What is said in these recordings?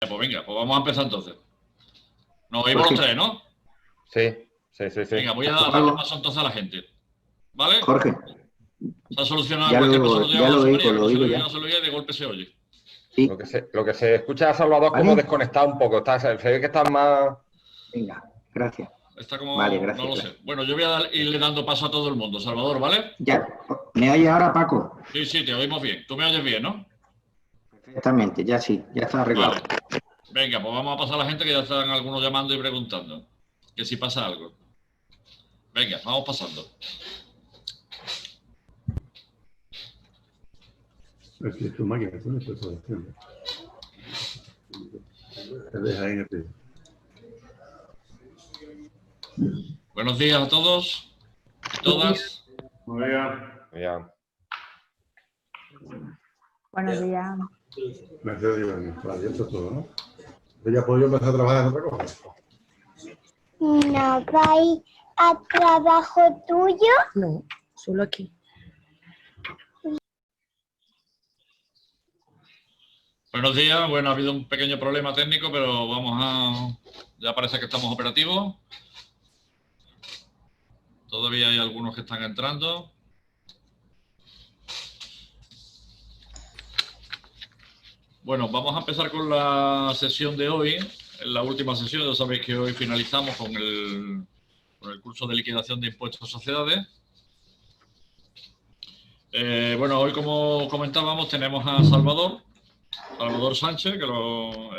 Pues venga, pues vamos a empezar entonces. Nos oímos los tres, ¿no? Sí. Venga, voy a darle paso entonces a la gente. ¿Vale? Jorge. Se ha solucionado cualquier cosa, ya lo oigo ya. No se lo oye, de golpe se oye. Sí. Lo que se escucha a Salvador como desconectado un poco. Se ve que está más... Venga, gracias. Está como... Vale, gracias. No lo sé. Bueno, yo voy a irle dando paso a todo el mundo. Salvador, ¿vale? Ya. ¿Me oye ahora, Paco? Sí, te oímos bien. Tú me oyes bien, ¿no? Perfectamente, ya sí, ya está arreglado. Vale. Venga, pues vamos a pasar a la gente que ya están algunos llamando y preguntando. Que si pasa algo. Venga, vamos pasando. Aquí es tu máquina, tú no estás haciendo. Te deja ahí, Buenos días a todos y todas. Buenos días. Buenos días. Gracias, Iván. Vale, eso es todo, ¿no? ¿Ya puedo yo empezar a trabajar en otra cosa? ¿No vais a trabajo tuyo? No, solo aquí. Buenos días. Bueno, ha habido un pequeño problema técnico, pero ya parece que estamos operativos. Todavía hay algunos que están entrando. Bueno, vamos a empezar con la sesión de hoy. En la última sesión, ya sabéis que hoy finalizamos con el curso de liquidación de impuestos a sociedades. Bueno, hoy, como comentábamos, tenemos a Salvador Sánchez, que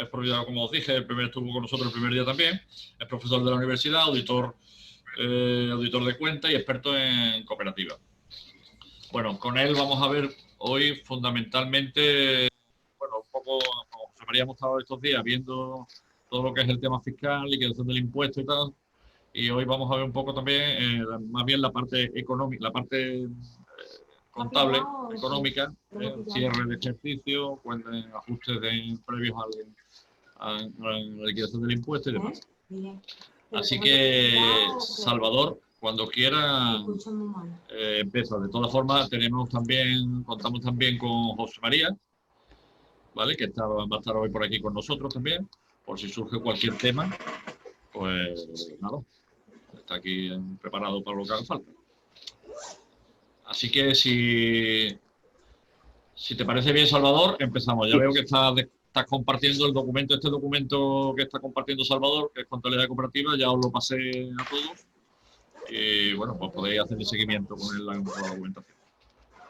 es propietario, como os dije, estuvo con nosotros el primer día también. Es profesor de la universidad, auditor de cuentas y experto en cooperativa. Bueno, con él vamos a ver hoy fundamentalmente, bueno, un poco, como José María hemos estado estos días viendo todo lo que es el tema fiscal, liquidación del impuesto y tal, y hoy vamos a ver un poco también, más bien la parte económica, la parte contable, económica, cierre de ejercicio, ajustes previos a la liquidación del impuesto y demás. Así que, Salvador, cuando quiera, empieza. De todas formas, contamos también con José María, ¿vale? Que va a estar hoy por aquí con nosotros también, por si surge cualquier tema, pues nada, está aquí preparado para lo que haga falta. Así que si te parece bien, Salvador, empezamos. Ya veo que estás compartiendo el documento, este documento que está compartiendo Salvador, que es contabilidad cooperativa, ya os lo pasé a todos. Y bueno, pues podéis hacer el seguimiento con la documentación.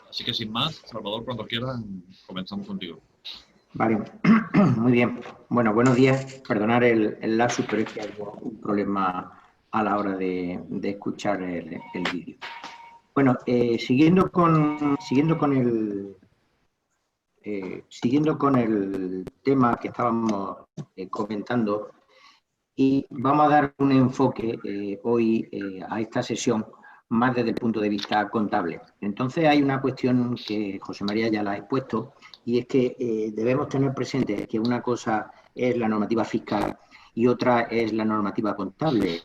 Así que sin más, Salvador, cuando quieras, comenzamos contigo. Vale, muy bien. Bueno, buenos días. Perdonar el lapsus, pero es que hay un problema a la hora de escuchar el vídeo. Bueno, siguiendo con el tema que estábamos comentando, y vamos a dar un enfoque hoy a esta sesión más desde el punto de vista contable. Entonces hay una cuestión que José María ya la ha expuesto, y es que debemos tener presente que una cosa es la normativa fiscal y otra es la normativa contable,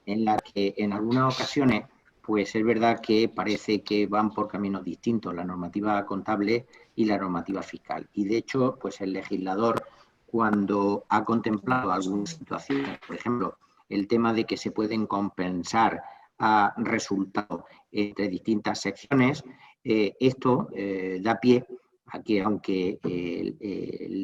en la que en algunas ocasiones pues es verdad que parece que van por caminos distintos, la normativa contable y la normativa fiscal. Y de hecho, pues el legislador, cuando ha contemplado algunas situaciones, por ejemplo, el tema de que se pueden compensar a resultados entre distintas secciones, esto da pie a que, aunque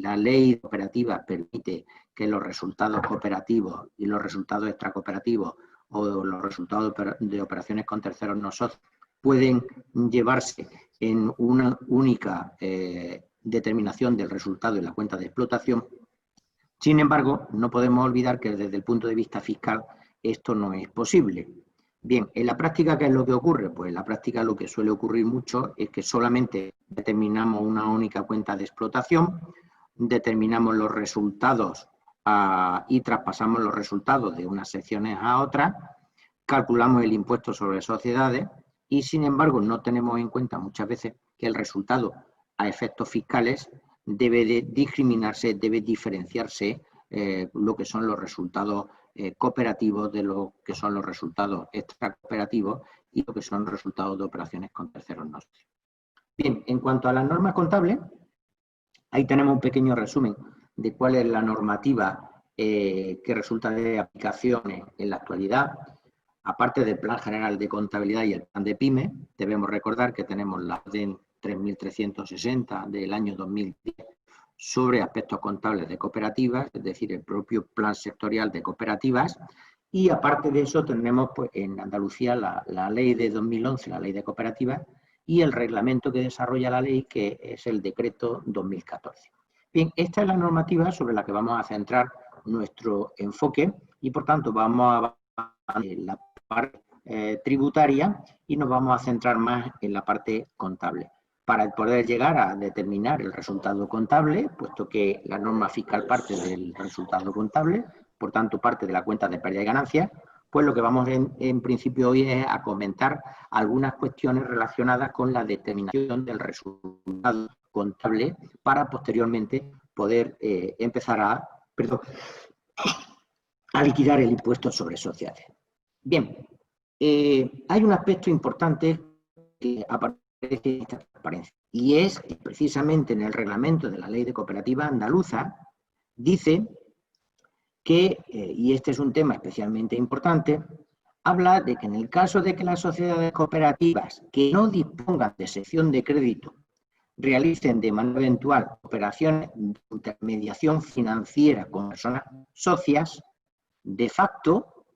la ley operativa permite que los resultados cooperativos y los resultados extracooperativos o los resultados de operaciones con terceros no socios pueden llevarse en una única determinación del resultado en la cuenta de explotación. Sin embargo, no podemos olvidar que desde el punto de vista fiscal esto no es posible. Bien, en la práctica, ¿qué es lo que ocurre? Pues en la práctica lo que suele ocurrir mucho es que solamente determinamos una única cuenta de explotación, determinamos los resultados y traspasamos los resultados de unas secciones a otras, calculamos el impuesto sobre sociedades y, sin embargo, no tenemos en cuenta muchas veces que el resultado a efectos fiscales debe de discriminarse, debe diferenciarse lo que son los resultados cooperativos de lo que son los resultados extracooperativos y lo que son resultados de operaciones con terceros no socios. Bien, en cuanto a las normas contables, ahí tenemos un pequeño resumen de cuál es la normativa que resulta de aplicaciones en la actualidad. Aparte del Plan General de Contabilidad y el Plan de PYME, debemos recordar que tenemos la Orden 3360 del año 2010 sobre aspectos contables de cooperativas, es decir, el propio Plan Sectorial de Cooperativas, y aparte de eso tenemos pues, en Andalucía la Ley de 2011, la Ley de Cooperativas, y el reglamento que desarrolla la ley, que es el Decreto 2014. Bien, esta es la normativa sobre la que vamos a centrar nuestro enfoque y, por tanto, vamos a la parte tributaria y nos vamos a centrar más en la parte contable. Para poder llegar a determinar el resultado contable, puesto que la norma fiscal parte del resultado contable, por tanto parte de la cuenta de pérdida y ganancias, pues lo que vamos en principio hoy es a comentar algunas cuestiones relacionadas con la determinación del resultado contable para posteriormente poder empezar a liquidar el impuesto sobre sociedades. Bien, hay un aspecto importante que aparece en esta transparencia y es que precisamente en el reglamento de la Ley de Cooperativa Andaluza dice que, y este es un tema especialmente importante, habla de que en el caso de que las sociedades cooperativas que no dispongan de sección de crédito realicen de manera eventual operaciones de intermediación financiera con personas socias, de facto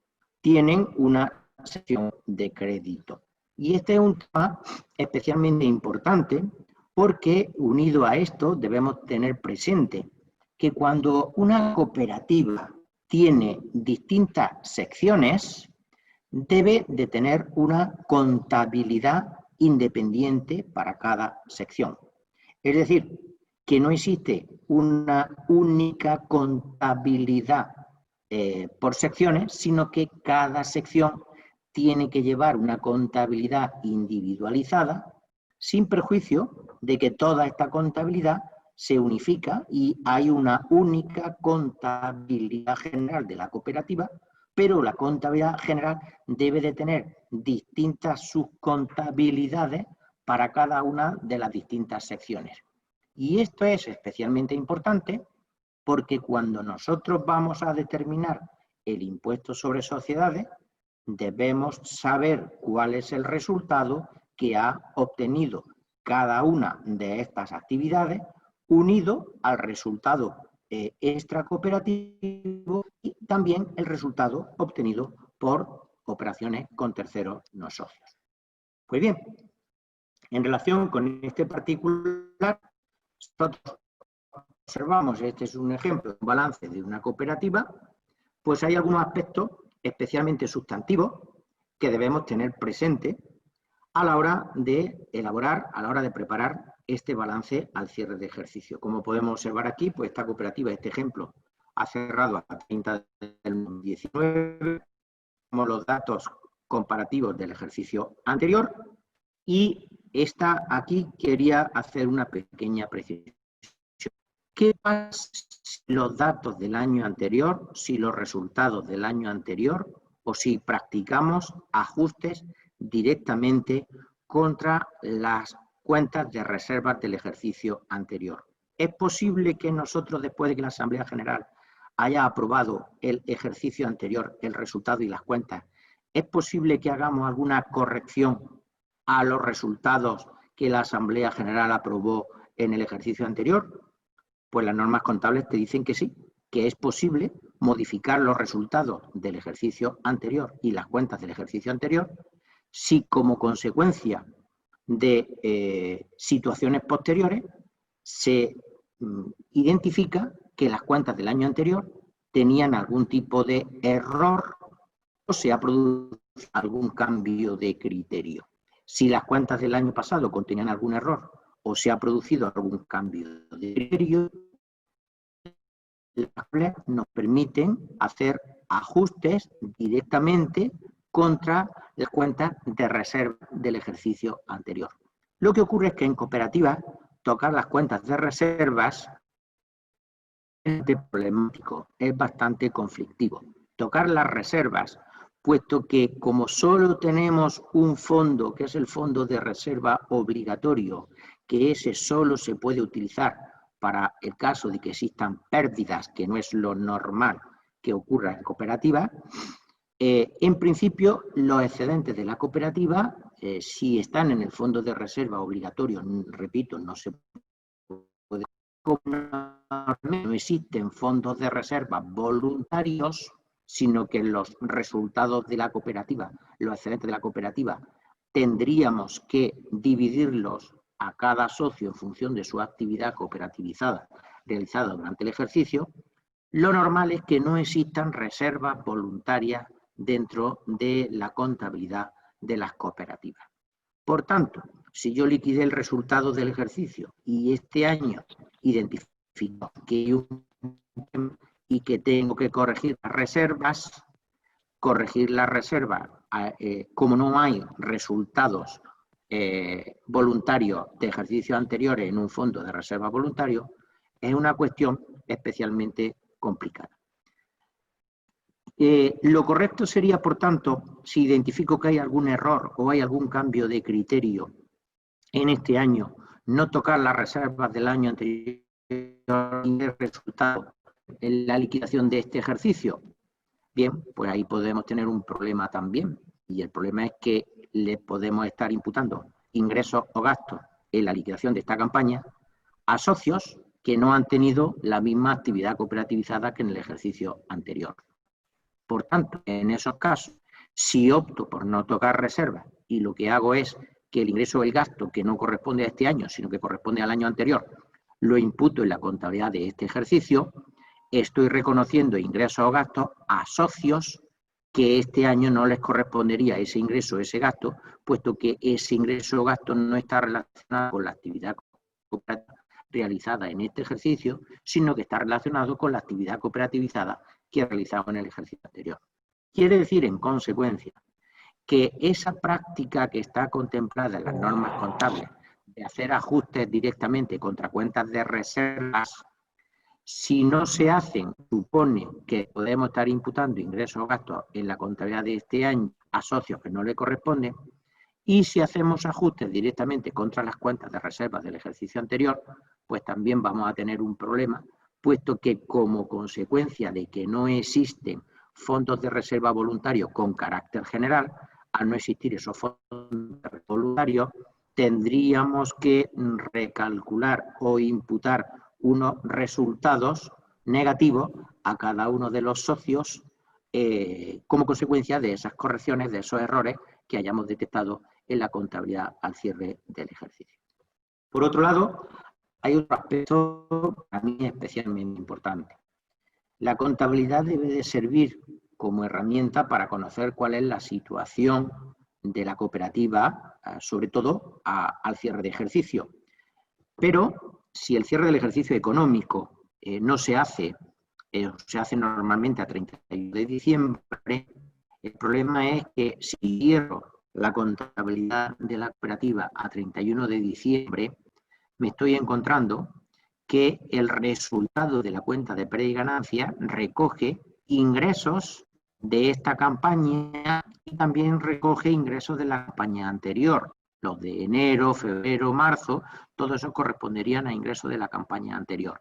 tienen una sección de crédito. Y este es un tema especialmente importante porque, unido a esto, debemos tener presente que cuando una cooperativa tiene distintas secciones, debe de tener una contabilidad independiente para cada sección. Es decir, que no existe una única contabilidad por secciones, sino que cada sección tiene que llevar una contabilidad individualizada, sin perjuicio de que toda esta contabilidad se unifica y hay una única contabilidad general de la cooperativa, pero la contabilidad general debe de tener distintas subcontabilidades para cada una de las distintas secciones. Y esto es especialmente importante porque cuando nosotros vamos a determinar el impuesto sobre sociedades, debemos saber cuál es el resultado que ha obtenido cada una de estas actividades unido al resultado extracooperativo y también el resultado obtenido por operaciones con terceros no socios. Pues bien, en relación con este particular, nosotros observamos, este es un ejemplo, un balance de una cooperativa, pues hay algunos aspectos especialmente sustantivos que debemos tener presente a la hora de elaborar, a la hora de preparar este balance al cierre de ejercicio. Como podemos observar aquí, pues esta cooperativa, este ejemplo, ha cerrado a 30 del 2019, como los datos comparativos del ejercicio anterior, y esta aquí quería hacer una pequeña precisión. ¿Qué pasa si los datos del año anterior, si los resultados del año anterior o si practicamos ajustes directamente contra las cuentas de reservas del ejercicio anterior? ¿Es posible que nosotros, después de que la Asamblea General haya aprobado el ejercicio anterior, el resultado y las cuentas, es posible que hagamos alguna corrección a los resultados que la Asamblea General aprobó en el ejercicio anterior? Pues las normas contables te dicen que sí, que es posible modificar los resultados del ejercicio anterior y las cuentas del ejercicio anterior si como consecuencia de situaciones posteriores se identifica que las cuentas del año anterior tenían algún tipo de error o se ha producido algún cambio de criterio. Si las cuentas del año pasado contenían algún error o se ha producido algún cambio de criterio, las tablas nos permiten hacer ajustes directamente contra las cuentas de reserva del ejercicio anterior. Lo que ocurre es que en cooperativas tocar las cuentas de reservas es problemático, es bastante conflictivo. Tocar las reservas, puesto que como solo tenemos un fondo, que es el fondo de reserva obligatorio, que ese solo se puede utilizar para el caso de que existan pérdidas, que no es lo normal que ocurra en cooperativas. En principio, los excedentes de la cooperativa, si están en el fondo de reserva obligatorio, repito, no se puede, no existen fondos de reserva voluntarios, sino que los resultados de la cooperativa, los excedentes de la cooperativa, tendríamos que dividirlos a cada socio en función de su actividad cooperativizada realizada durante el ejercicio. Lo normal es que no existan reservas voluntarias dentro de la contabilidad de las cooperativas. Por tanto, si yo liquidé el resultado del ejercicio y este año identifico que hay un y que tengo que corregir las reservas, como no hay resultados voluntarios de ejercicios anteriores en un fondo de reserva voluntario, es una cuestión especialmente complicada. Lo correcto sería, por tanto, si identifico que hay algún error o hay algún cambio de criterio en este año, no tocar las reservas del año anterior y el resultado en la liquidación de este ejercicio. Bien, pues ahí podemos tener un problema también. Y el problema es que le podemos estar imputando ingresos o gastos en la liquidación de esta campaña a socios que no han tenido la misma actividad cooperativizada que en el ejercicio anterior. Por tanto, en esos casos, si opto por no tocar reservas y lo que hago es que el ingreso o el gasto que no corresponde a este año, sino que corresponde al año anterior, lo imputo en la contabilidad de este ejercicio, estoy reconociendo ingresos o gastos a socios que este año no les correspondería ese ingreso o ese gasto, puesto que ese ingreso o gasto no está relacionado con la actividad cooperativa realizada en este ejercicio, sino que está relacionado con la actividad cooperativizada que realizamos en el ejercicio anterior. Quiere decir, en consecuencia, que esa práctica que está contemplada en las normas contables de hacer ajustes directamente contra cuentas de reservas, si no se hacen, supone que podemos estar imputando ingresos o gastos en la contabilidad de este año a socios que no le corresponden, y si hacemos ajustes directamente contra las cuentas de reservas del ejercicio anterior, pues también vamos a tener un problema, puesto que como consecuencia de que no existen fondos de reserva voluntarios con carácter general, al no existir esos fondos voluntarios, tendríamos que recalcular o imputar unos resultados negativos a cada uno de los socios como consecuencia de esas correcciones, de esos errores que hayamos detectado en la contabilidad al cierre del ejercicio. Por otro lado, hay otro aspecto para mí especialmente importante. La contabilidad debe de servir como herramienta para conocer cuál es la situación de la cooperativa, sobre todo al cierre de ejercicio. Pero si el cierre del ejercicio económico no se hace, se hace normalmente a 31 de diciembre, el problema es que si cierro la contabilidad de la cooperativa a 31 de diciembre, me estoy encontrando que el resultado de la cuenta de pérdida y ganancia recoge ingresos de esta campaña y también recoge ingresos de la campaña anterior. Los de enero, febrero, marzo, todo eso corresponderían a ingresos de la campaña anterior.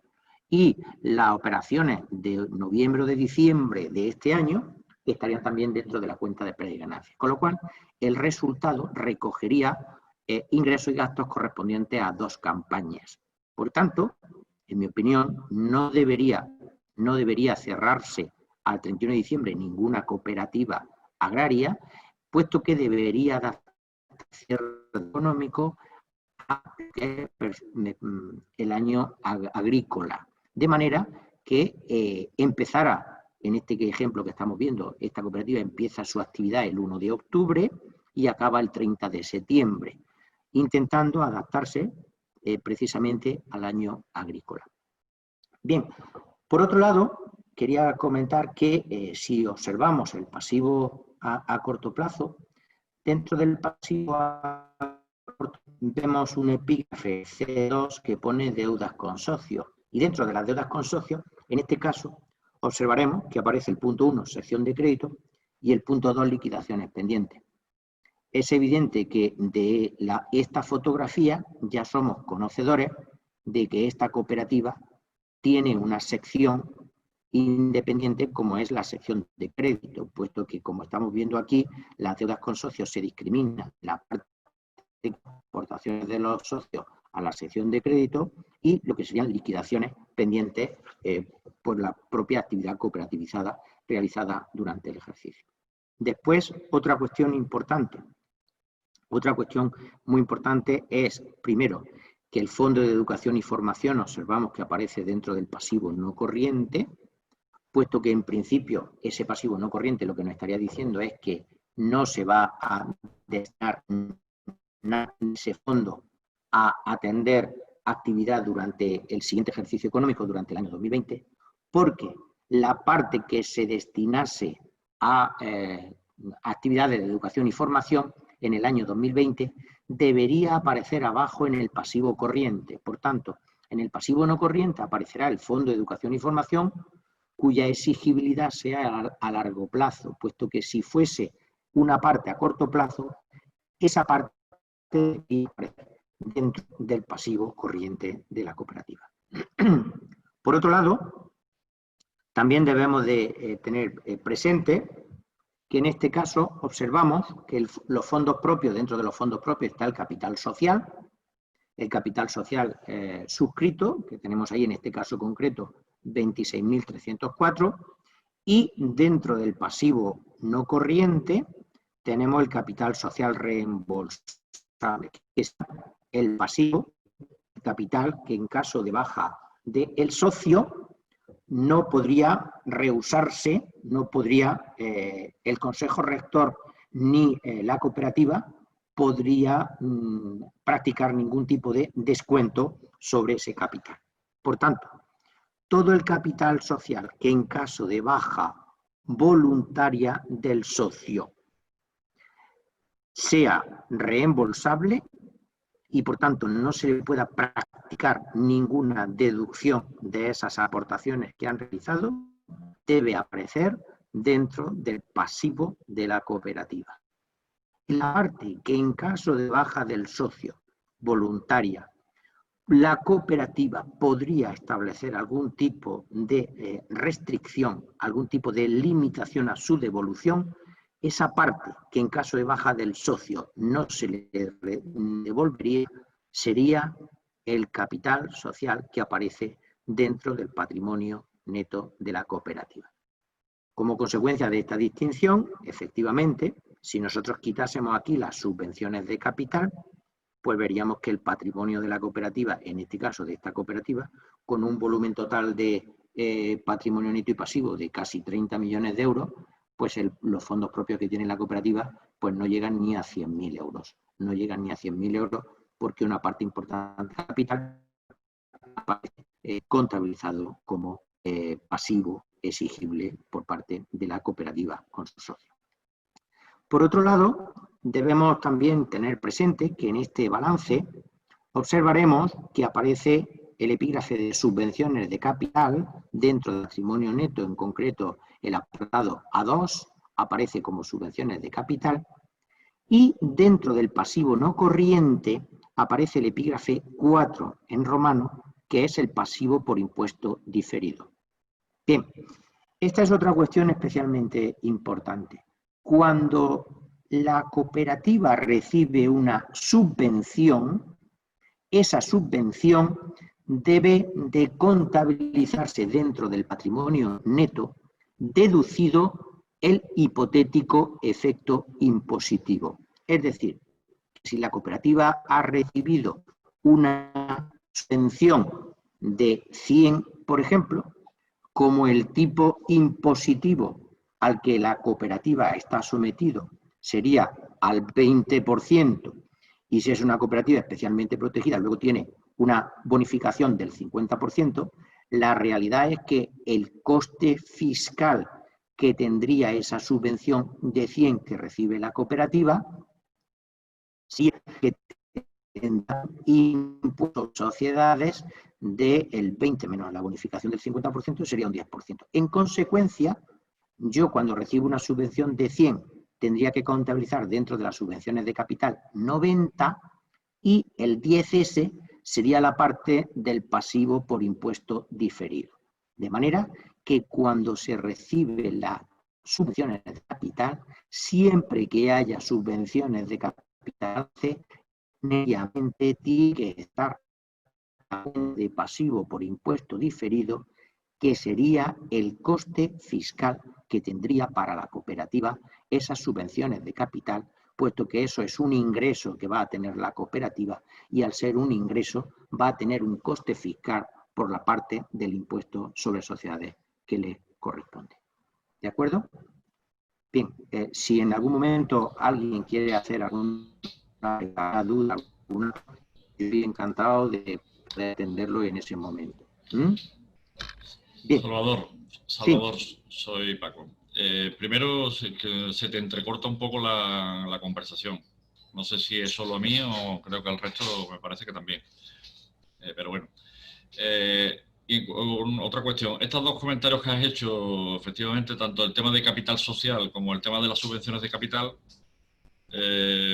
Y las operaciones de noviembre o de diciembre de este año estarían también dentro de la cuenta de pérdida y ganancia. Con lo cual, el resultado recogería ingresos y gastos correspondientes a dos campañas. Por tanto, en mi opinión, no debería cerrarse al 31 de diciembre ninguna cooperativa agraria, puesto que debería dar cierre económico el año agrícola. De manera que empezara, en este ejemplo que estamos viendo, esta cooperativa empieza su actividad el 1 de octubre y acaba el 30 de septiembre, intentando adaptarse precisamente al año agrícola. Bien, por otro lado, quería comentar que si observamos el pasivo a corto plazo, dentro del pasivo a corto vemos un epígrafe C2 que pone deudas con socios. Y dentro de las deudas con socios, en este caso, observaremos que aparece el punto 1, sección de crédito, y el punto 2, liquidaciones pendientes. Es evidente que de esta fotografía ya somos conocedores de que esta cooperativa tiene una sección independiente como es la sección de crédito, puesto que, como estamos viendo aquí, las deudas con socios se discriminan la parte de aportaciones de los socios a la sección de crédito y lo que serían liquidaciones pendientes por la propia actividad cooperativizada realizada durante el ejercicio. Después, otra cuestión muy importante es, primero, que el Fondo de Educación y Formación observamos que aparece dentro del pasivo no corriente, puesto que en principio ese pasivo no corriente lo que nos estaría diciendo es que no se va a destinar ese fondo a atender actividad durante el siguiente ejercicio económico, durante el año 2020, porque la parte que se destinase a actividades de educación y formación en el año 2020 debería aparecer abajo en el pasivo corriente. Por tanto, en el pasivo no corriente aparecerá el Fondo de Educación y Formación, cuya exigibilidad sea a largo plazo, puesto que si fuese una parte a corto plazo, esa parte debería aparecer dentro del pasivo corriente de la cooperativa. Por otro lado, también debemos de tener presente que en este caso observamos que los fondos propios, dentro de los fondos propios está el capital social suscrito, que tenemos ahí en este caso concreto 26.304, y dentro del pasivo no corriente tenemos el capital social reembolsable, que es el pasivo, el capital que en caso de baja del socio no podría rehusarse, no podría el Consejo Rector ni la cooperativa podría practicar ningún tipo de descuento sobre ese capital. Por tanto, todo el capital social que en caso de baja voluntaria del socio sea reembolsable y por tanto no se le pueda practicar ninguna deducción de esas aportaciones que han realizado, debe aparecer dentro del pasivo de la cooperativa. La parte que en caso de baja del socio voluntaria, la cooperativa podría establecer algún tipo de restricción, algún tipo de limitación a su devolución, esa parte que en caso de baja del socio no se le devolvería sería el capital social que aparece dentro del patrimonio neto de la cooperativa. Como consecuencia de esta distinción, efectivamente, si nosotros quitásemos aquí las subvenciones de capital, pues veríamos que el patrimonio de la cooperativa, en este caso de esta cooperativa, con un volumen total de patrimonio neto y pasivo de casi 30 millones de euros, pues los fondos propios que tiene la cooperativa pues no llegan ni a 100.000 euros. No llegan ni a 100.000 euros porque una parte importante del capital aparece contabilizado como pasivo exigible por parte de la cooperativa con sus socios. Por otro lado, debemos también tener presente que en este balance observaremos que aparece el epígrafe de subvenciones de capital dentro del patrimonio neto, en concreto el apartado A2 aparece como subvenciones de capital y dentro del pasivo no corriente aparece el epígrafe 4 en romano, que es el pasivo por impuesto diferido. Bien, esta es otra cuestión especialmente importante. Cuando la cooperativa recibe una subvención, esa subvención debe de contabilizarse dentro del patrimonio neto, deducido el hipotético efecto impositivo. Es decir, si la cooperativa ha recibido una subvención de 100, por ejemplo, como el tipo impositivo al que la cooperativa está sometido sería al 20%, y si es una cooperativa especialmente protegida, luego tiene una bonificación del 50%, la realidad es que el coste fiscal que tendría esa subvención de 100 que recibe la cooperativa, si es que tendrá impuestos sociedades del 20 menos la bonificación del 50% sería un 10%. En consecuencia, yo cuando recibo una subvención de 100 tendría que contabilizar dentro de las subvenciones de capital 90 y el 10S sería la parte del pasivo por impuesto diferido. De manera que cuando se recibe las subvenciones de capital, siempre que haya subvenciones de capital, necesariamente tiene que estar de pasivo por impuesto diferido, que sería el coste fiscal que tendría para la cooperativa esas subvenciones de capital, puesto que eso es un ingreso que va a tener la cooperativa y al ser un ingreso va a tener un coste fiscal por la parte del impuesto sobre sociedades que le corresponde. ¿De acuerdo? Bien, si en algún momento alguien quiere hacer alguna duda, yo estoy encantado de atenderlo en ese momento. Bien. Salvador, sí. Soy Paco. Primero, que se te entrecorta un poco la conversación. No sé si es solo a mí o creo que al resto me parece que también. Pero bueno. Y otra cuestión. Estos dos comentarios que has hecho, efectivamente, tanto el tema de capital social como el tema de las subvenciones de capital,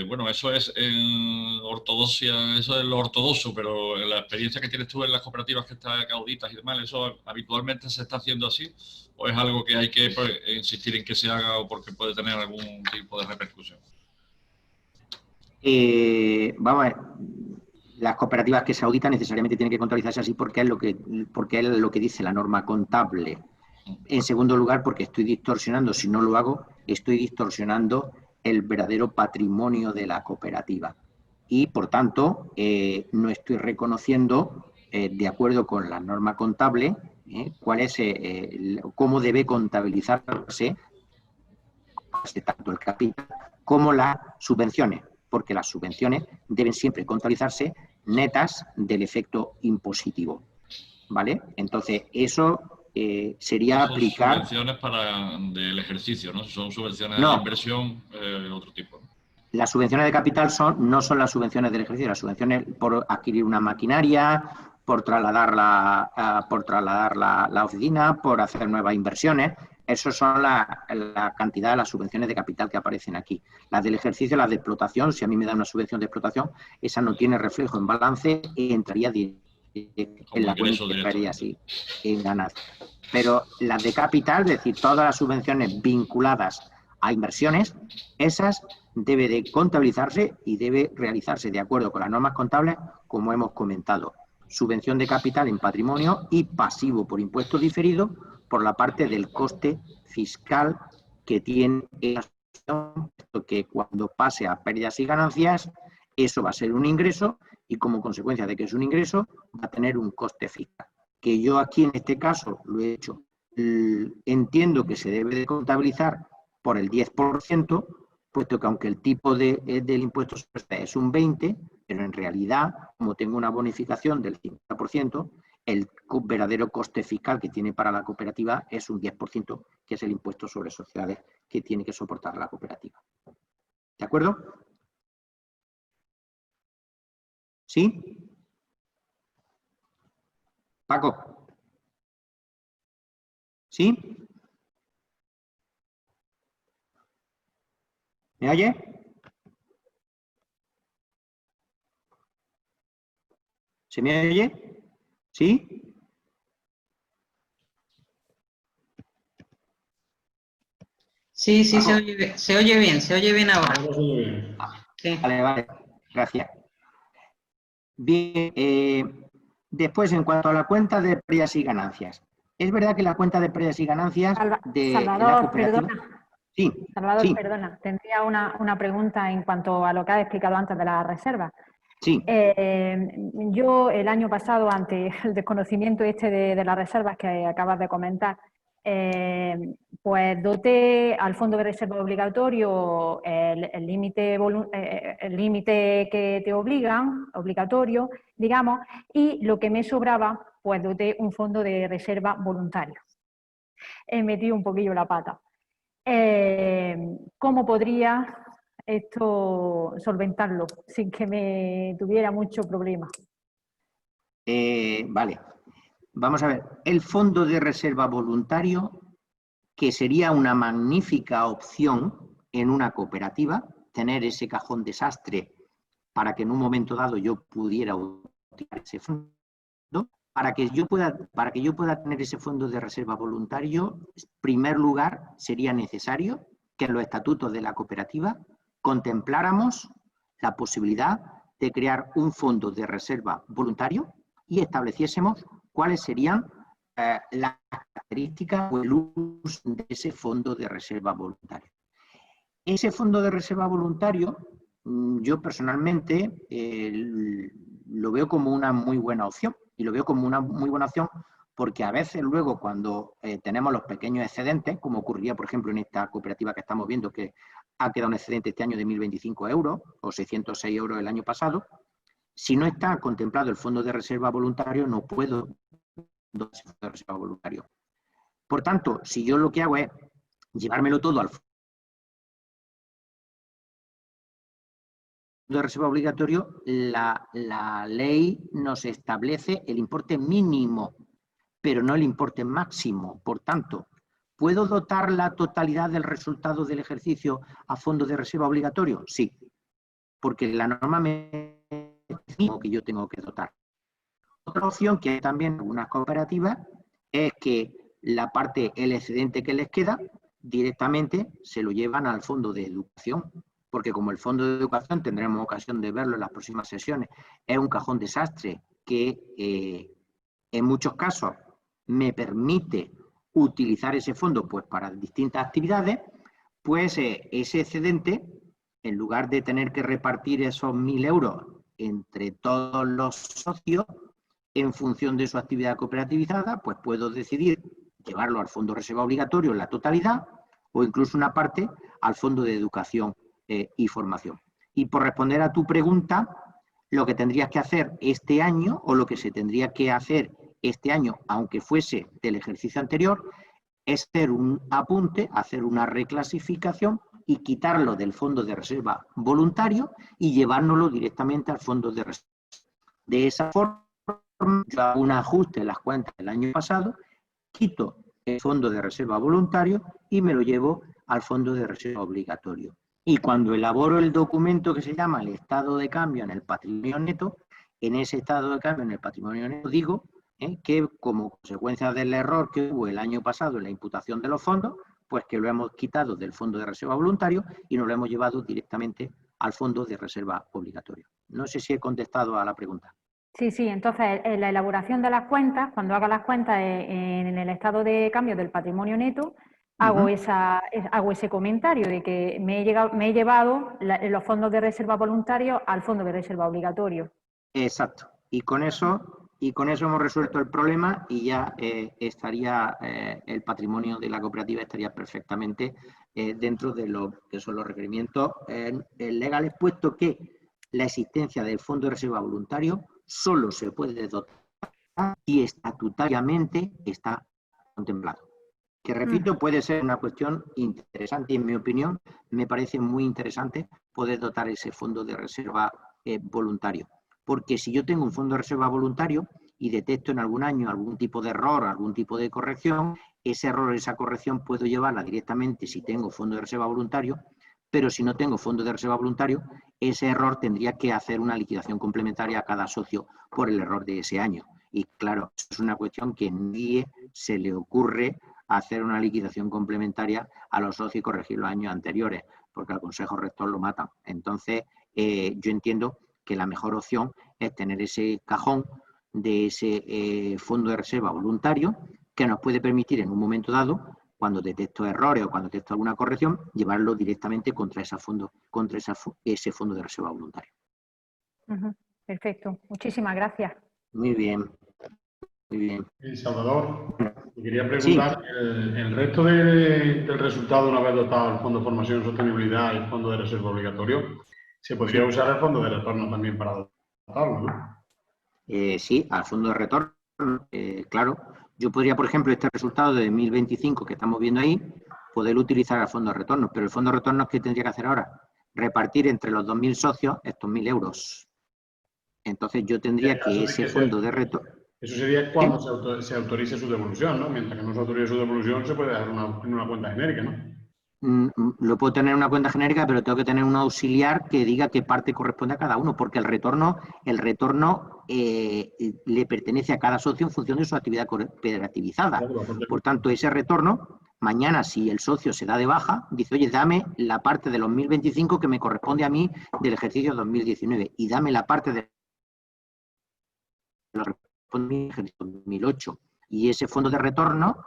bueno, eso es en ortodoxia, eso es lo ortodoxo, pero en la experiencia que tienes tú en las cooperativas que auditas y demás, ¿eso habitualmente se está haciendo así? ¿O es algo que hay que insistir en que se haga o porque puede tener algún tipo de repercusión? Vamos a ver, las cooperativas que se auditan necesariamente tienen que contabilizarse así porque es lo que dice la norma contable. En segundo lugar, porque estoy distorsionando, si no lo hago, estoy distorsionando el verdadero patrimonio de la cooperativa. Y, por tanto, no estoy reconociendo, de acuerdo con la norma contable, cuál es, cómo debe contabilizarse tanto el capital como las subvenciones, porque las subvenciones deben siempre contabilizarse netas del efecto impositivo. ¿Vale? Entonces, eso sería no son aplicar... subvenciones del ejercicio, ¿no? Son subvenciones no. de inversión de otro tipo, ¿no? Las subvenciones de capital no son las subvenciones del ejercicio, las subvenciones por adquirir una maquinaria, por trasladar la oficina, por hacer nuevas inversiones. Esas son la cantidad de las subvenciones de capital que aparecen aquí. Las del ejercicio, las de explotación, si a mí me dan una subvención de explotación, esa no tiene reflejo en balance y entraría en la cuenta que entraría así, en ganancia. Pero las de capital, es decir, todas las subvenciones vinculadas a inversiones, esas debe de contabilizarse y debe realizarse de acuerdo con las normas contables, como hemos comentado. Subvención de capital en patrimonio y pasivo por impuesto diferido por la parte del coste fiscal que tiene la subvención, que cuando pase a pérdidas y ganancias, eso va a ser un ingreso y como consecuencia de que es un ingreso, va a tener un coste fiscal. Que yo aquí en este caso lo he hecho. Entiendo que se debe de contabilizar por el 10%, puesto que aunque el tipo del impuesto sobre sociedades es un 20%, pero en realidad, como tengo una bonificación del 50%, el verdadero coste fiscal que tiene para la cooperativa es un 10%, que es el impuesto sobre sociedades que tiene que soportar la cooperativa. ¿De acuerdo? ¿Sí? Paco. ¿Sí? ¿Me oye? ¿Se me oye? ¿Sí? Sí, sí, se oye bien ahora. Sí. Vale, gracias. Bien, después en cuanto a la cuenta de pérdidas y ganancias. Es verdad que la cuenta de pérdidas y ganancias de Salvador, la cooperativa... perdona. Sí, Salvador, sí. perdona. Tendría una pregunta en cuanto a lo que has explicado antes de la reserva. Sí. Yo el año pasado, ante el desconocimiento de las reservas que acabas de comentar, pues doté al fondo de reserva obligatorio el límite que te obligan, obligatorio, digamos, y lo que me sobraba, pues doté un fondo de reserva voluntario. He metido un poquillo la pata. ¿Cómo podría esto solventarlo sin que me tuviera mucho problema? Vale. Vamos a ver, el fondo de reserva voluntario, que sería una magnífica opción en una cooperativa, tener ese cajón desastre para que en un momento dado yo pudiera ese fondo. Para que yo pueda tener ese fondo de reserva voluntario, en primer lugar, sería necesario que en los estatutos de la cooperativa contempláramos la posibilidad de crear un fondo de reserva voluntario y estableciésemos cuáles serían las características o el uso de ese fondo de reserva voluntario. Ese fondo de reserva voluntario, yo personalmente lo veo como una muy buena opción. Y lo veo como una muy buena opción porque a veces luego cuando tenemos los pequeños excedentes, como ocurría por ejemplo en esta cooperativa que estamos viendo, que ha quedado un excedente este año de 1.025 euros o 606 euros el año pasado, si no está contemplado el fondo de reserva voluntario, no puedo dar ese fondo de reserva voluntario. Por tanto, si yo lo que hago es llevármelo todo al fondo de reserva obligatorio, la ley nos establece el importe mínimo, pero no el importe máximo. Por tanto, ¿puedo dotar la totalidad del resultado del ejercicio a fondo de reserva obligatorio? Sí, porque la norma me dice que yo tengo que dotar. Otra opción que hay también en algunas cooperativas es que la parte, el excedente que les queda, directamente se lo llevan al fondo de educación. Porque como el fondo de educación, tendremos ocasión de verlo en las próximas sesiones, es un cajón desastre que en muchos casos me permite utilizar ese fondo pues para distintas actividades, pues ese excedente, en lugar de tener que repartir esos 1.000 euros entre todos los socios, en función de su actividad cooperativizada, pues puedo decidir llevarlo al fondo de reserva obligatorio en la totalidad o incluso una parte al fondo de educación y formación. Y por responder a tu pregunta, lo que tendrías que hacer este año o lo que se tendría que hacer este año, aunque fuese del ejercicio anterior, es hacer un apunte, hacer una reclasificación y quitarlo del fondo de reserva voluntario y llevárnoslo directamente al fondo de reserva. De esa forma, yo hago un ajuste en las cuentas del año pasado, quito el fondo de reserva voluntario y me lo llevo al fondo de reserva obligatorio. Y cuando elaboro el documento que se llama el estado de cambio en el patrimonio neto, en ese estado de cambio en el patrimonio neto digo que como consecuencia del error que hubo el año pasado en la imputación de los fondos, pues que lo hemos quitado del fondo de reserva voluntario y nos lo hemos llevado directamente al fondo de reserva obligatorio. No sé si he contestado a la pregunta. Sí, sí, entonces en la elaboración de las cuentas, cuando haga las cuentas en el estado de cambio del patrimonio neto, hago ese comentario de que me he llevado los fondos de reserva voluntario al fondo de reserva obligatorio. Exacto. Y con eso hemos resuelto el problema y ya estaría el patrimonio de la cooperativa estaría perfectamente dentro de lo que son los requerimientos legales, puesto que la existencia del fondo de reserva voluntario solo se puede dotar y estatutariamente está contemplado. Que repito, puede ser una cuestión interesante y en mi opinión me parece muy interesante poder dotar ese fondo de reserva voluntario. Porque si yo tengo un fondo de reserva voluntario y detecto en algún año algún tipo de error, algún tipo de corrección, ese error o esa corrección puedo llevarla directamente si tengo fondo de reserva voluntario, pero si no tengo fondo de reserva voluntario, ese error tendría que hacer una liquidación complementaria a cada socio por el error de ese año. Y claro, es una cuestión que a nadie se le ocurre hacer una liquidación complementaria a los socios y corregir los años anteriores, porque al Consejo Rector lo matan. Entonces, yo entiendo que la mejor opción es tener ese cajón de ese fondo de reserva voluntario que nos puede permitir en un momento dado, cuando detecto errores o cuando detecto alguna corrección, llevarlo directamente contra ese fondo de reserva voluntario. Perfecto, muchísimas gracias. Muy bien. Muy bien. Salvador, te quería preguntar, sí. El resto del resultado, una vez dotado el Fondo de Formación y Sostenibilidad y el Fondo de Reserva Obligatorio, ¿se podría usar el Fondo de Retorno también para dotarlo, no? Sí, al Fondo de Retorno, claro. Yo podría, por ejemplo, este resultado de 2025 que estamos viendo ahí, poder utilizar al Fondo de Retorno, pero el Fondo de Retorno, ¿qué tendría que hacer ahora? Repartir entre los 2.000 socios estos 1.000 euros. Entonces yo tendría que ese Fondo de Retorno... Eso sería cuando se autorice su devolución, ¿no? Mientras que no se autorice su devolución, se puede dejar en una cuenta genérica, ¿no? lo puedo tener en una cuenta genérica, pero tengo que tener un auxiliar que diga qué parte corresponde a cada uno, porque el retorno le pertenece a cada socio en función de su actividad cooperativizada. Por tanto, ese retorno, mañana si el socio se da de baja, dice, oye, dame la parte de los 1025 que me corresponde a mí del ejercicio 2019 y dame la parte de los corresponde al ejercicio 2008. Y ese fondo de retorno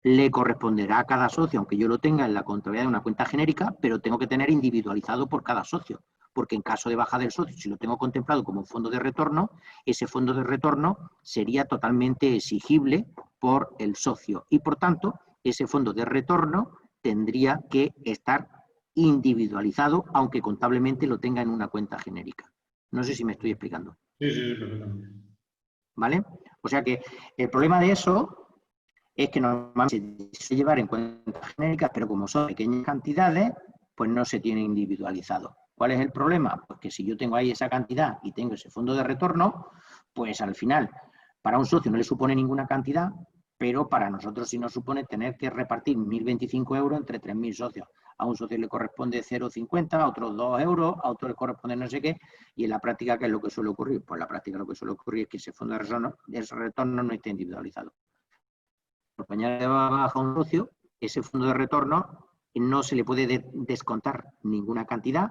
le corresponderá a cada socio, aunque yo lo tenga en la contabilidad de una cuenta genérica, pero tengo que tener individualizado por cada socio, porque en caso de baja del socio, si lo tengo contemplado como un fondo de retorno, ese fondo de retorno sería totalmente exigible por el socio y, por tanto, ese fondo de retorno tendría que estar individualizado, aunque contablemente lo tenga en una cuenta genérica. No sé si me estoy explicando. Sí, perfectamente. ¿Vale? O sea que el problema de eso es que normalmente se suele llevar en cuentas genéricas, pero como son pequeñas cantidades, pues no se tiene individualizado. ¿Cuál es el problema? Pues que si yo tengo ahí esa cantidad y tengo ese fondo de retorno, pues al final para un socio no le supone ninguna cantidad, pero para nosotros sí nos supone tener que repartir 1.025 euros entre 3.000 socios. A un socio le corresponde 0,50, a otros 2 euros, a otro le corresponde no sé qué, y en la práctica, ¿qué es lo que suele ocurrir? Pues en la práctica lo que suele ocurrir es que ese fondo de retorno no está individualizado. Mañana le va a bajar un socio, ese fondo de retorno no se le puede descontar ninguna cantidad,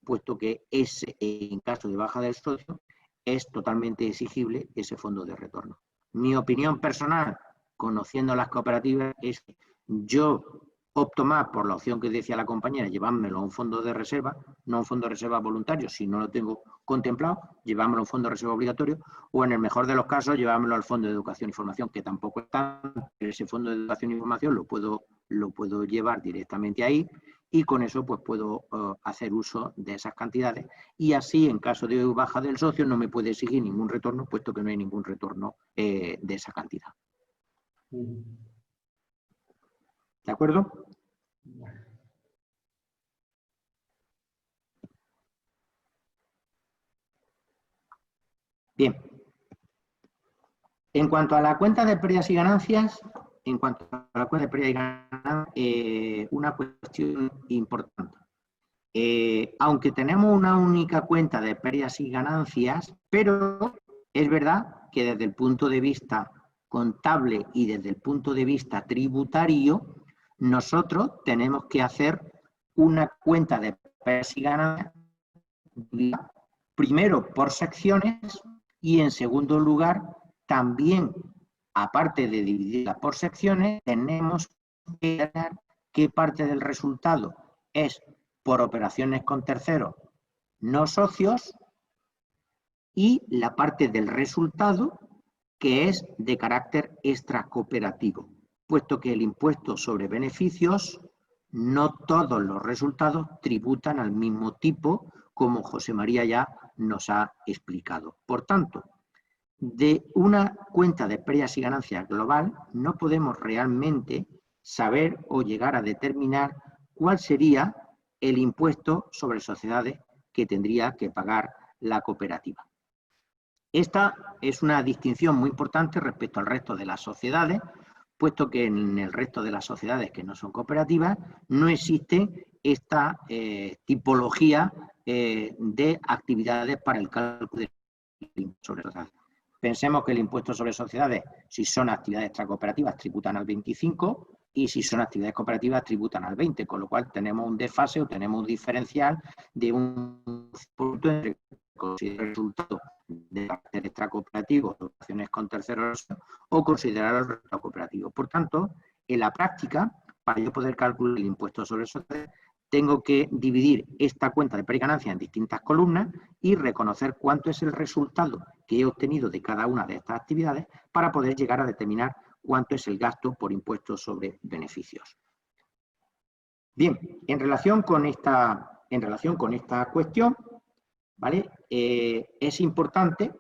puesto que en caso de baja del socio es totalmente exigible ese fondo de retorno. Mi opinión personal, conociendo las cooperativas, es que yo opto más por la opción que decía la compañera, llevármelo a un fondo de reserva, no a un fondo de reserva voluntario, si no lo tengo contemplado, llevármelo a un fondo de reserva obligatorio, o en el mejor de los casos, llevármelo al fondo de educación y formación, que tampoco está, ese fondo de educación y formación lo puedo llevar directamente ahí, y con eso pues puedo hacer uso de esas cantidades, y así en caso de baja del socio no me puede exigir ningún retorno, puesto que no hay ningún retorno de esa cantidad. ¿De acuerdo? Bien. En cuanto a la cuenta de pérdidas y ganancias, una cuestión importante. Aunque tenemos una única cuenta de pérdidas y ganancias, pero es verdad que desde el punto de vista contable y desde el punto de vista tributario, nosotros tenemos que hacer una cuenta de pérdidas y ganancias primero por secciones y en segundo lugar también, aparte de dividirla por secciones, tenemos que ver qué parte del resultado es por operaciones con terceros no socios y la parte del resultado que es de carácter extracooperativo, puesto que el impuesto sobre beneficios, no todos los resultados tributan al mismo tipo, como José María ya nos ha explicado. Por tanto, de una cuenta de pérdidas y ganancias global no podemos realmente saber o llegar a determinar cuál sería el impuesto sobre sociedades que tendría que pagar la cooperativa. Esta es una distinción muy importante respecto al resto de las sociedades, puesto que en el resto de las sociedades que no son cooperativas no existe esta tipología de actividades para el cálculo del impuesto sobre sociedades. Pensemos que el impuesto sobre sociedades, si son actividades extracooperativas, tributan al 25 y si son actividades cooperativas, tributan al 20, con lo cual tenemos un desfase o tenemos un diferencial de un punto entre el resultado de carácter extracooperativo, operaciones con terceros o considerar el resultado cooperativo. Por tanto, en la práctica, para yo poder calcular el impuesto sobre sociedades, tengo que dividir esta cuenta de pérdidas y ganancias en distintas columnas y reconocer cuánto es el resultado que he obtenido de cada una de estas actividades para poder llegar a determinar cuánto es el gasto por impuestos sobre beneficios. Bien, en relación con esta cuestión, ¿vale? Es importante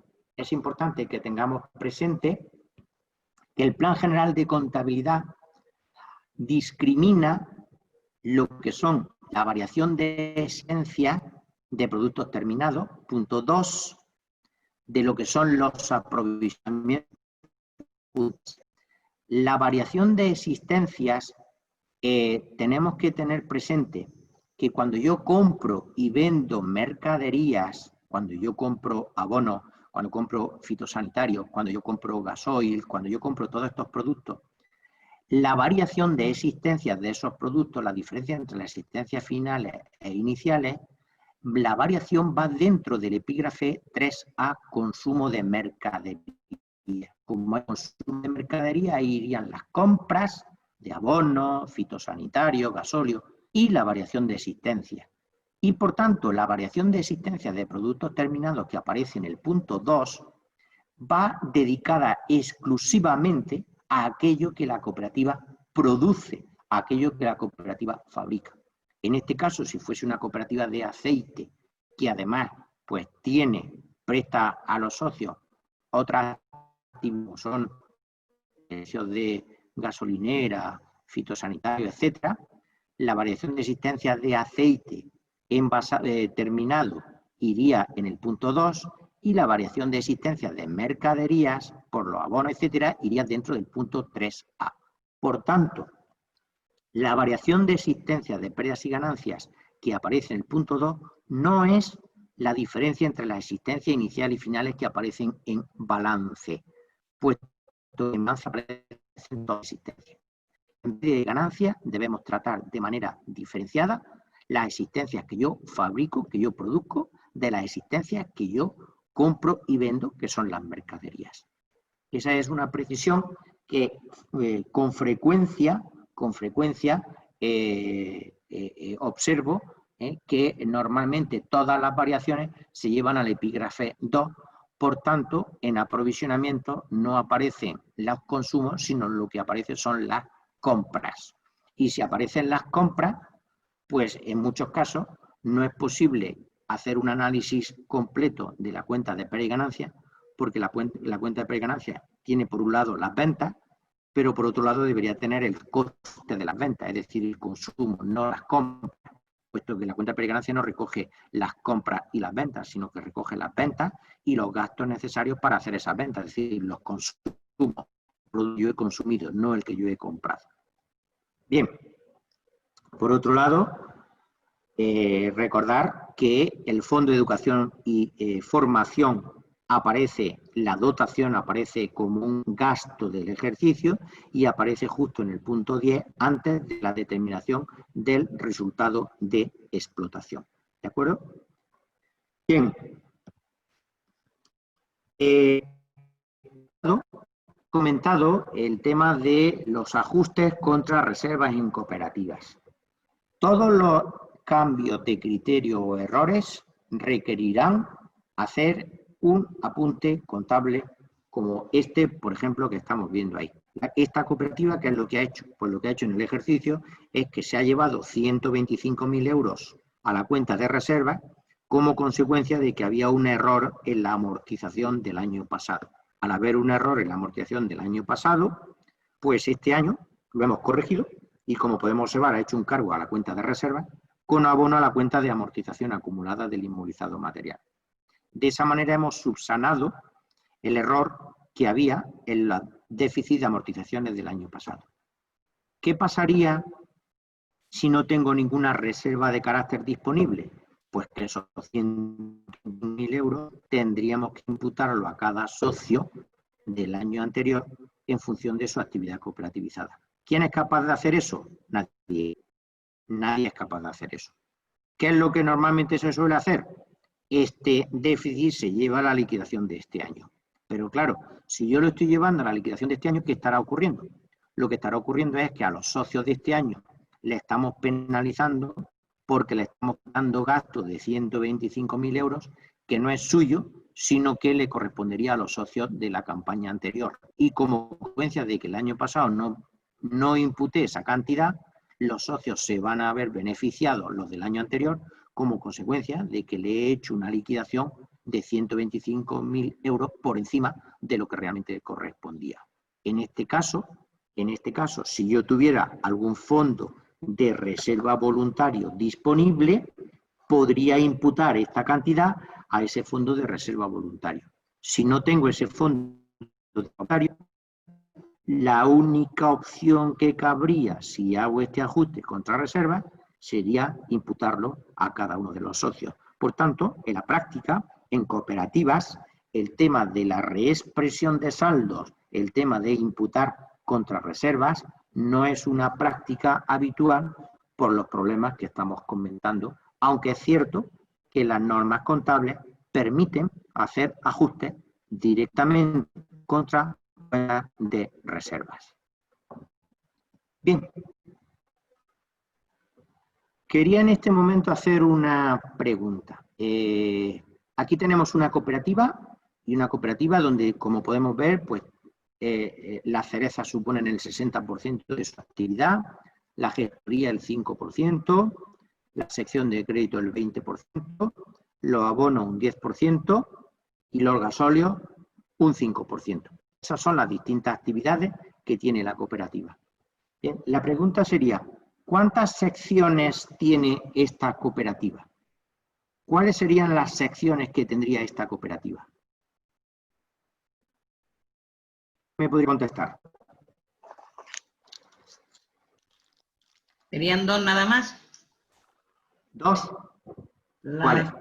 que tengamos presente que el Plan General de Contabilidad discrimina lo que son la variación de esencia de productos terminados, punto 2, de lo que son los aprovisionamientos. La variación de existencias tenemos que tener presente que cuando yo compro y vendo mercaderías, cuando yo compro abonos, cuando compro fitosanitarios, cuando yo compro gasoil, cuando yo compro todos estos productos, la variación de existencias de esos productos, la diferencia entre las existencias finales e iniciales, la variación va dentro del epígrafe 3A, consumo de mercadería. Como hay consumo de mercadería, ahí irían las compras de abonos, fitosanitarios, gasóleo y la variación de existencia. Y por tanto, la variación de existencia de productos terminados que aparece en el punto 2 va dedicada exclusivamente a aquello que la cooperativa produce, a aquello que la cooperativa fabrica. En este caso, si fuese una cooperativa de aceite, que además pues presta a los socios otras actividades, son servicios de gasolinera, fitosanitario, etcétera, la variación de existencia de aceite terminado iría en el punto 2 y la variación de existencia de mercaderías por los abonos, etcétera, iría dentro del punto 3A. Por tanto, la variación de existencia de pérdidas y ganancias que aparece en el punto 2 no es la diferencia entre las existencias iniciales y finales que aparecen en balance, puesto que en balance aparecen dos existencias. En vez de ganancias, debemos tratar de manera diferenciada las existencias que yo fabrico, que yo produzco, de las existencias que yo compro y vendo, que son las mercaderías. Esa es una precisión que con frecuencia observo que normalmente todas las variaciones se llevan al epígrafe 2, por tanto, en aprovisionamiento no aparecen los consumos, sino lo que aparece son las compras. Y si aparecen las compras, pues en muchos casos no es posible hacer un análisis completo de la cuenta de pérdida y ganancia, porque la cuenta de pérdida y ganancia tiene por un lado las ventas, pero por otro lado debería tener el coste de las ventas, es decir, el consumo, no las compras, puesto que la cuenta de pérdida y ganancia no recoge las compras y las ventas, sino que recoge las ventas y los gastos necesarios para hacer esas ventas, es decir, los consumos, el que yo he consumido, no el que yo he comprado. Bien, por otro lado, recordar que el Fondo de Educación y Formación aparece, la dotación aparece como un gasto del ejercicio y aparece justo en el punto 10 antes de la determinación del resultado de explotación. ¿De acuerdo? Bien. Comentado el tema de los ajustes contra reservas en cooperativas. Todos los cambios de criterio o errores requerirán hacer un apunte contable como este, por ejemplo, que estamos viendo ahí. Esta cooperativa, ¿qué es lo que ha hecho? Pues lo que ha hecho en el ejercicio es que se ha llevado 125.000 euros a la cuenta de reserva como consecuencia de que había un error en la amortización del año pasado. Al haber un error en la amortización del año pasado, pues este año lo hemos corregido y, como podemos observar, ha hecho un cargo a la cuenta de reserva con abono a la cuenta de amortización acumulada del inmovilizado material. De esa manera hemos subsanado el error que había en el déficit de amortizaciones del año pasado. ¿Qué pasaría si no tengo ninguna reserva de carácter disponible? Pues que esos 100.000 euros tendríamos que imputarlo a cada socio del año anterior en función de su actividad cooperativizada. ¿Quién es capaz de hacer eso? Nadie. Nadie es capaz de hacer eso. ¿Qué es lo que normalmente se suele hacer? Este déficit se lleva a la liquidación de este año. Pero claro, si yo lo estoy llevando a la liquidación de este año, ¿qué estará ocurriendo? Lo que estará ocurriendo es que a los socios de este año le estamos penalizando porque le estamos dando gasto de 125.000 euros que no es suyo, sino que le correspondería a los socios de la campaña anterior. Y como consecuencia de que el año pasado no imputé esa cantidad, los socios se van a ver beneficiados, los del año anterior, como consecuencia de que le he hecho una liquidación de 125.000 euros por encima de lo que realmente correspondía. En este caso, si yo tuviera algún fondo de reserva voluntario disponible, podría imputar esta cantidad a ese fondo de reserva voluntario. Si no tengo ese fondo voluntario, la única opción que cabría si hago este ajuste contra reservas sería imputarlo a cada uno de los socios. Por tanto, en la práctica, en cooperativas, el tema de la reexpresión de saldos, el tema de imputar contra reservas, no es una práctica habitual por los problemas que estamos comentando, aunque es cierto que las normas contables permiten hacer ajustes directamente contra de reservas. Bien. Quería en este momento hacer una pregunta. Aquí tenemos una cooperativa y una cooperativa donde, como podemos ver, pues las cerezas suponen el 60% de su actividad, la gestoría el 5%, la sección de crédito el 20%, los abonos un 10% y los gasóleos un 5%. Esas son las distintas actividades que tiene la cooperativa. Bien, la pregunta sería, ¿cuántas secciones tiene esta cooperativa? ¿Cuáles serían las secciones que tendría esta cooperativa? ¿Me podría contestar? ¿Serían dos nada más? ¿Dos? ¿Cuáles?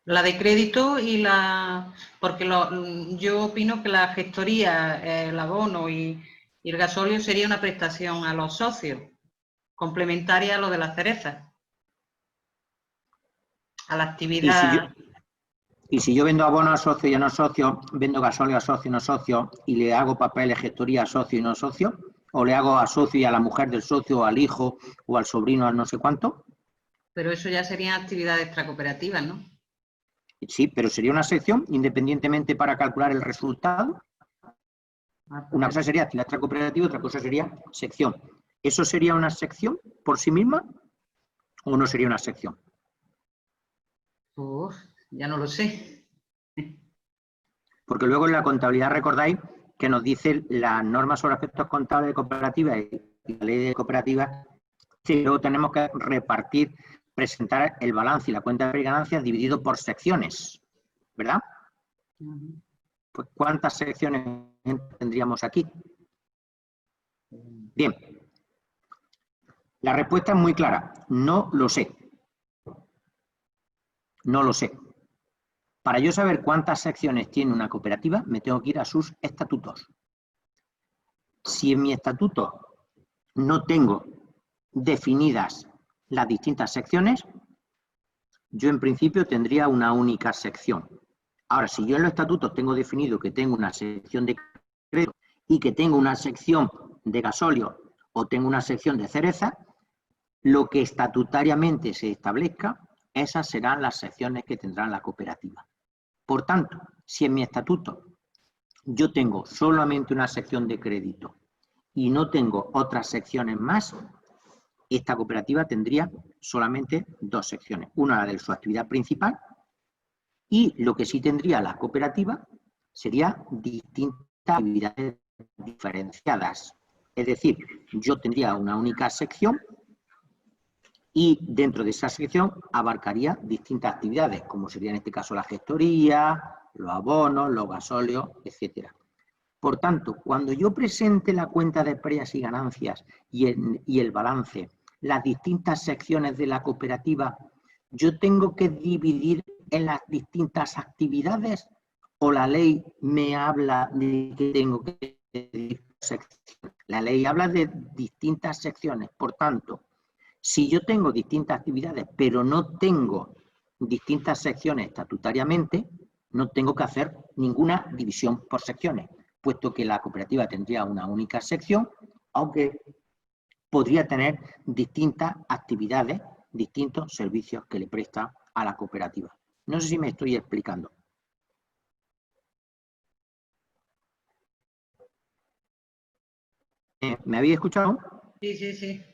La de crédito y la... Porque yo opino que la gestoría, el abono y el gasóleo sería una prestación a los socios, complementaria a lo de la cereza, a la actividad... Y si yo vendo abono a socio y a no socio, vendo gasóleo a socio y no socio, y le hago papeles, gestoría a socio y no socio, o le hago a socio y a la mujer del socio, o al hijo, o al sobrino, al no sé cuánto. Pero eso ya serían actividades extracooperativas, ¿no? Sí, pero sería una sección independientemente para calcular el resultado. Una cosa sería actividad extracooperativa, otra cosa sería sección. ¿Eso sería una sección por sí misma o no sería una sección? Uf, ya no lo sé. Porque luego en la contabilidad recordáis que nos dice las normas sobre aspectos contables de cooperativas y la ley de cooperativas, que luego tenemos que repartir, presentar el balance y la cuenta de ganancias dividido por secciones, ¿verdad? Pues ¿cuántas secciones tendríamos aquí? Bien. La respuesta es muy clara. No lo sé. No lo sé. Para yo saber cuántas secciones tiene una cooperativa, me tengo que ir a sus estatutos. Si en mi estatuto no tengo definidas las distintas secciones, yo en principio tendría una única sección. Ahora, si yo en los estatutos tengo definido que tengo una sección de crédito y que tengo una sección de gasóleo o tengo una sección de cereza, lo que estatutariamente se establezca, esas serán las secciones que tendrá la cooperativa. Por tanto, si en mi estatuto yo tengo solamente una sección de crédito y no tengo otras secciones más, esta cooperativa tendría solamente dos secciones. Una, la de su actividad principal, y lo que sí tendría la cooperativa sería distintas actividades diferenciadas. Es decir, yo tendría una única sección y dentro de esa sección abarcaría distintas actividades, como sería en este caso la gestoría, los abonos, los gasóleos, etcétera. Por tanto, cuando yo presente la cuenta de pérdidas y ganancias y el balance, las distintas secciones de la cooperativa, ¿yo tengo que dividir en las distintas actividades o la ley me habla de que tengo que dividir secciones? La ley habla de distintas secciones. Por tanto, si yo tengo distintas actividades pero no tengo distintas secciones estatutariamente, no tengo que hacer ninguna división por secciones, puesto que la cooperativa tendría una única sección, aunque podría tener distintas actividades, distintos servicios que le presta a la cooperativa. No sé si me estoy explicando. ¿Me habéis escuchado? Sí, sí, sí.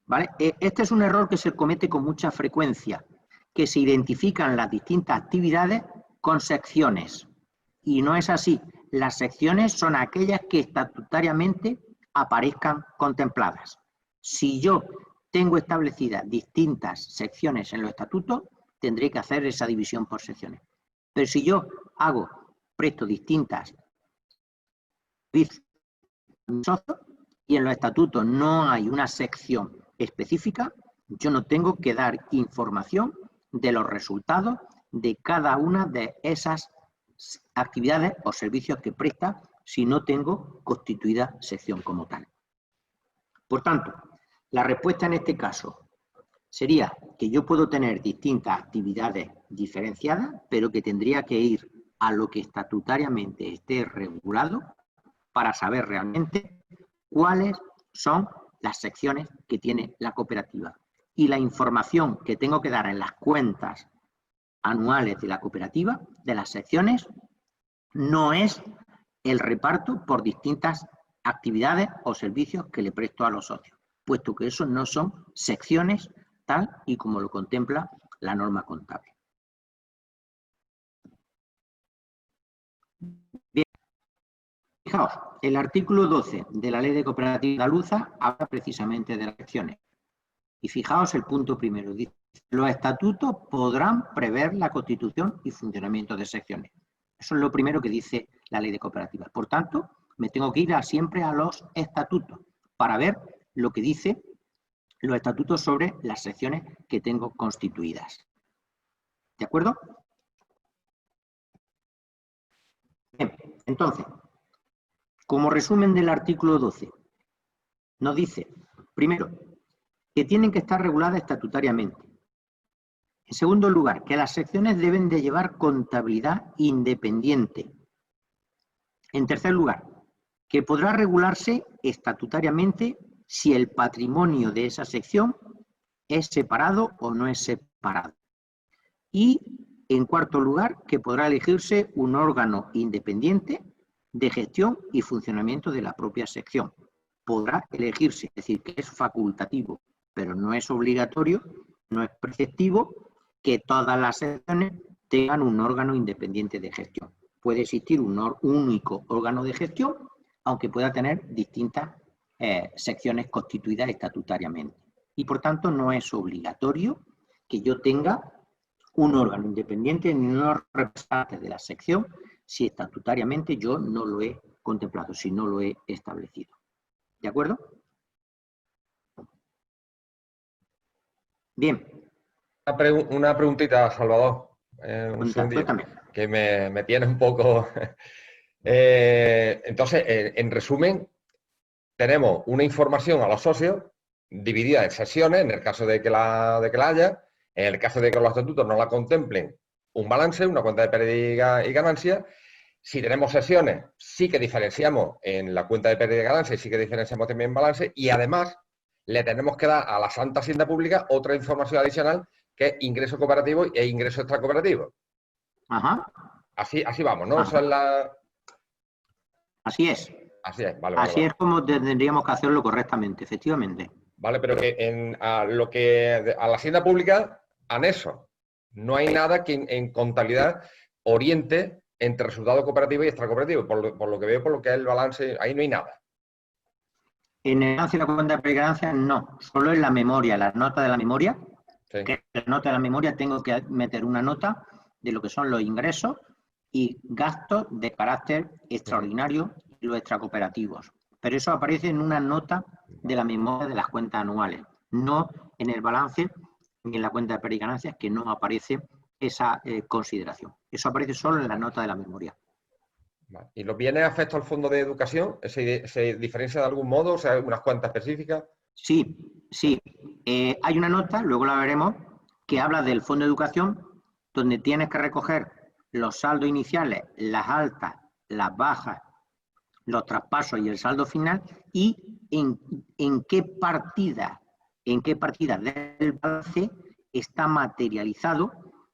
¿Vale? Este es un error que se comete con mucha frecuencia, que se identifican las distintas actividades con secciones. Y no es así. Las secciones son aquellas que estatutariamente aparezcan contempladas. Si yo tengo establecidas distintas secciones en los estatutos, tendré que hacer esa división por secciones. Pero si yo presto distintas mis socios y en los estatutos no hay una sección específica, yo no tengo que dar información de los resultados de cada una de esas actividades o servicios que presta si no tengo constituida sección como tal. Por tanto, la respuesta en este caso sería que yo puedo tener distintas actividades diferenciadas, pero que tendría que ir a lo que estatutariamente esté regulado para saber realmente cuáles son las secciones que tiene la cooperativa. Y la información que tengo que dar en las cuentas anuales de la cooperativa, de las secciones, no es el reparto por distintas actividades o servicios que le presto a los socios, puesto que eso no son secciones tal y como lo contempla la norma contable. Bien, fijaos, el artículo 12 de la Ley de Cooperativas Andaluza habla precisamente de las secciones. Y fijaos el punto primero, dice, los estatutos podrán prever la constitución y funcionamiento de secciones. Eso es lo primero que dice la Ley de Cooperativas. Por tanto, me tengo que ir siempre a los estatutos para ver lo que dice los estatutos sobre las secciones que tengo constituidas. ¿De acuerdo? Bien, entonces, como resumen del artículo 12, nos dice, primero, que tienen que estar reguladas estatutariamente. En segundo lugar, que las secciones deben de llevar contabilidad independiente. En tercer lugar, que podrá regularse estatutariamente si el patrimonio de esa sección es separado o no es separado. Y, en cuarto lugar, que podrá elegirse un órgano independiente de gestión y funcionamiento de la propia sección. Podrá elegirse, es decir, que es facultativo, pero no es obligatorio, no es preceptivo que todas las secciones tengan un órgano independiente de gestión. Puede existir un único órgano de gestión, aunque pueda tener distintas secciones constituidas estatutariamente. Y por tanto no es obligatorio que yo tenga un órgano independiente ni unos representantes de la sección si estatutariamente yo no lo he contemplado, si no lo he establecido. ¿De acuerdo? Bien. Una preguntita, Salvador. Un segundito, que me tiene un poco... entonces, en resumen, tenemos una información a los socios dividida en sesiones, en el caso de que la haya, en el caso de que los estatutos no la contemplen, un balance, una cuenta de pérdida y ganancia. Si tenemos sesiones, sí que diferenciamos en la cuenta de pérdida y ganancia y sí que diferenciamos también en balance, y además le tenemos que dar a la Santa Hacienda Pública otra información adicional, que es ingreso cooperativo e ingreso extracooperativo. Ajá. Así vamos, ¿no? Esa es la... Así es. Así es, vale. Así es como tendríamos que hacerlo correctamente, efectivamente. Vale, pero que a la Hacienda Pública, anexo. No hay nada que en contabilidad oriente entre resultado cooperativo y extracooperativo. Por lo que veo, por lo que es el balance, ahí no hay nada. En el balance y la cuenta de pérdida no. Solo en la memoria, las notas de la memoria. Sí. Que en la nota de la memoria tengo que meter una nota de lo que son los ingresos y gastos de carácter extraordinario y los extracooperativos. Pero eso aparece en una nota de la memoria de las cuentas anuales, no en el balance ni en la cuenta de pérdidas y ganancias, que no aparece esa consideración. Eso aparece solo en la nota de la memoria. Vale. ¿Y los bienes afectos al fondo de educación se diferencia de algún modo? O sea, unas cuentas específicas. Sí. Hay una nota, luego la veremos, que habla del fondo de educación, donde tienes que recoger los saldos iniciales, las altas, las bajas, los traspasos y el saldo final, y en qué partida del balance está materializado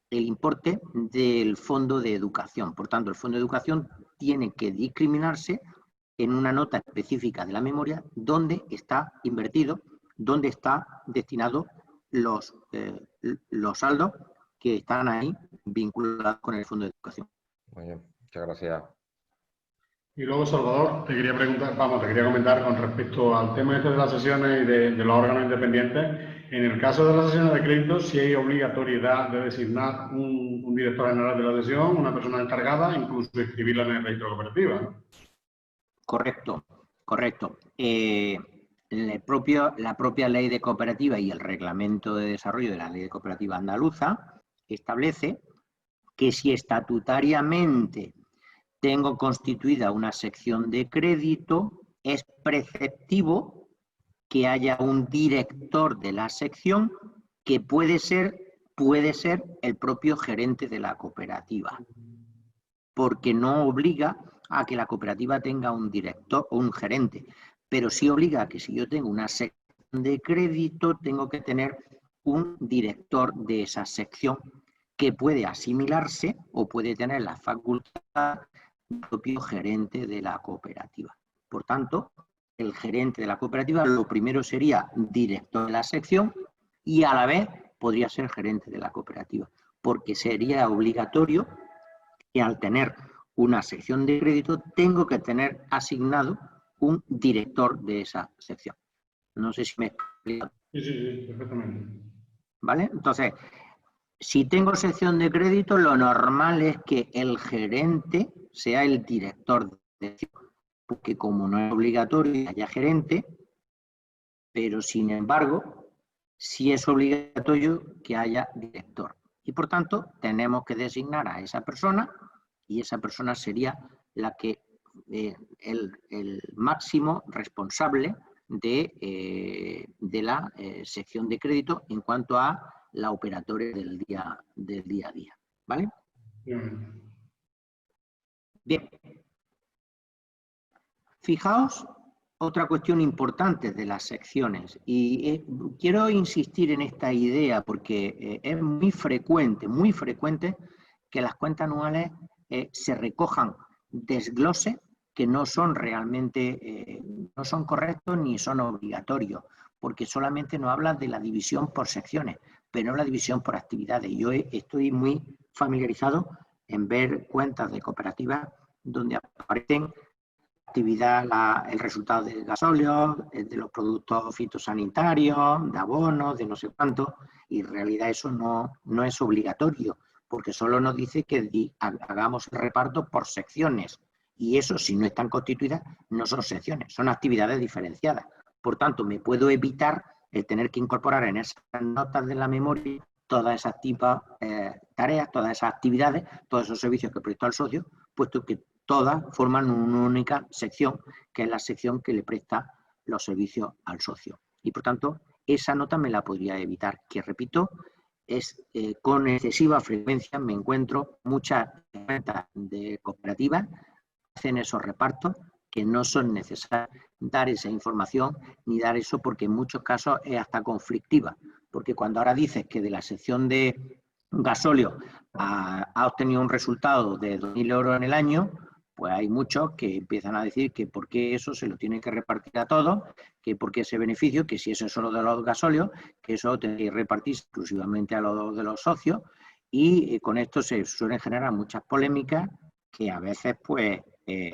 el importe del fondo de educación. Por tanto, el fondo de educación tiene que discriminarse en una nota específica de la memoria dónde está invertido, dónde está destinado los saldos que están ahí vinculados con el fondo de educación. Muy bien, muchas gracias. Y luego, Salvador, te quería comentar con respecto al tema este de las sesiones y de los órganos independientes. En el caso de las sesiones de crédito, sí hay obligatoriedad de designar un director general de la sesión, una persona encargada, incluso escribirla en el registro cooperativo, ¿no? Correcto. Correcto. La propia ley de cooperativa y el reglamento de desarrollo de la ley de cooperativa andaluza establece que si estatutariamente tengo constituida una sección de crédito, es preceptivo que haya un director de la sección que puede ser el propio gerente de la cooperativa, porque no obliga a que la cooperativa tenga un director o un gerente, pero sí obliga a que si yo tengo una sección de crédito, tengo que tener un director de esa sección que puede asimilarse o puede tener la facultad del propio gerente de la cooperativa. Por tanto, el gerente de la cooperativa lo primero sería director de la sección y a la vez podría ser gerente de la cooperativa, porque sería obligatorio que al tener una sección de crédito tengo que tener asignado un director de esa sección. No sé si me explico. Sí, perfectamente. ¿Vale? Entonces, si tengo sección de crédito, lo normal es que el gerente sea el director de sección, porque como no es obligatorio que haya gerente, pero sin embargo, sí es obligatorio que haya director. Y por tanto, tenemos que designar a esa persona y esa persona sería la que el máximo responsable de la sección de crédito en cuanto a la operatoria del día a día. ¿Vale? Bien. Fijaos otra cuestión importante de las secciones y quiero insistir en esta idea porque es muy frecuente que las cuentas anuales se recojan desgloses que no son realmente, no son correctos ni son obligatorios, porque solamente nos hablan de la división por secciones, pero no la división por actividades. Yo estoy muy familiarizado en ver cuentas de cooperativas donde aparecen actividad, el resultado del gasóleo, de los productos fitosanitarios, de abonos, de no sé cuánto, y en realidad eso no es obligatorio, porque solo nos dice que hagamos el reparto por secciones, y eso, si no están constituidas, no son secciones, son actividades diferenciadas. Por tanto, me puedo evitar el tener que incorporar en esas notas de la memoria todas esas tipos tareas, todas esas actividades, todos esos servicios que presto al socio, puesto que todas forman una única sección, que es la sección que le presta los servicios al socio. Y por tanto, esa nota me la podría evitar, que repito, es con excesiva frecuencia me encuentro muchas cuentas de cooperativas que hacen esos repartos que no son necesarios dar esa información ni dar eso porque en muchos casos es hasta conflictiva, porque cuando ahora dices que de la sección de gasóleo ha obtenido un resultado de 2.000 euros en el año, pues hay muchos que empiezan a decir que por qué eso se lo tiene que repartir a todos, que por qué ese beneficio, que si eso es solo de los gasóleos, que eso tiene que repartirse exclusivamente a los de los socios, y con esto se suelen generar muchas polémicas que a veces, pues,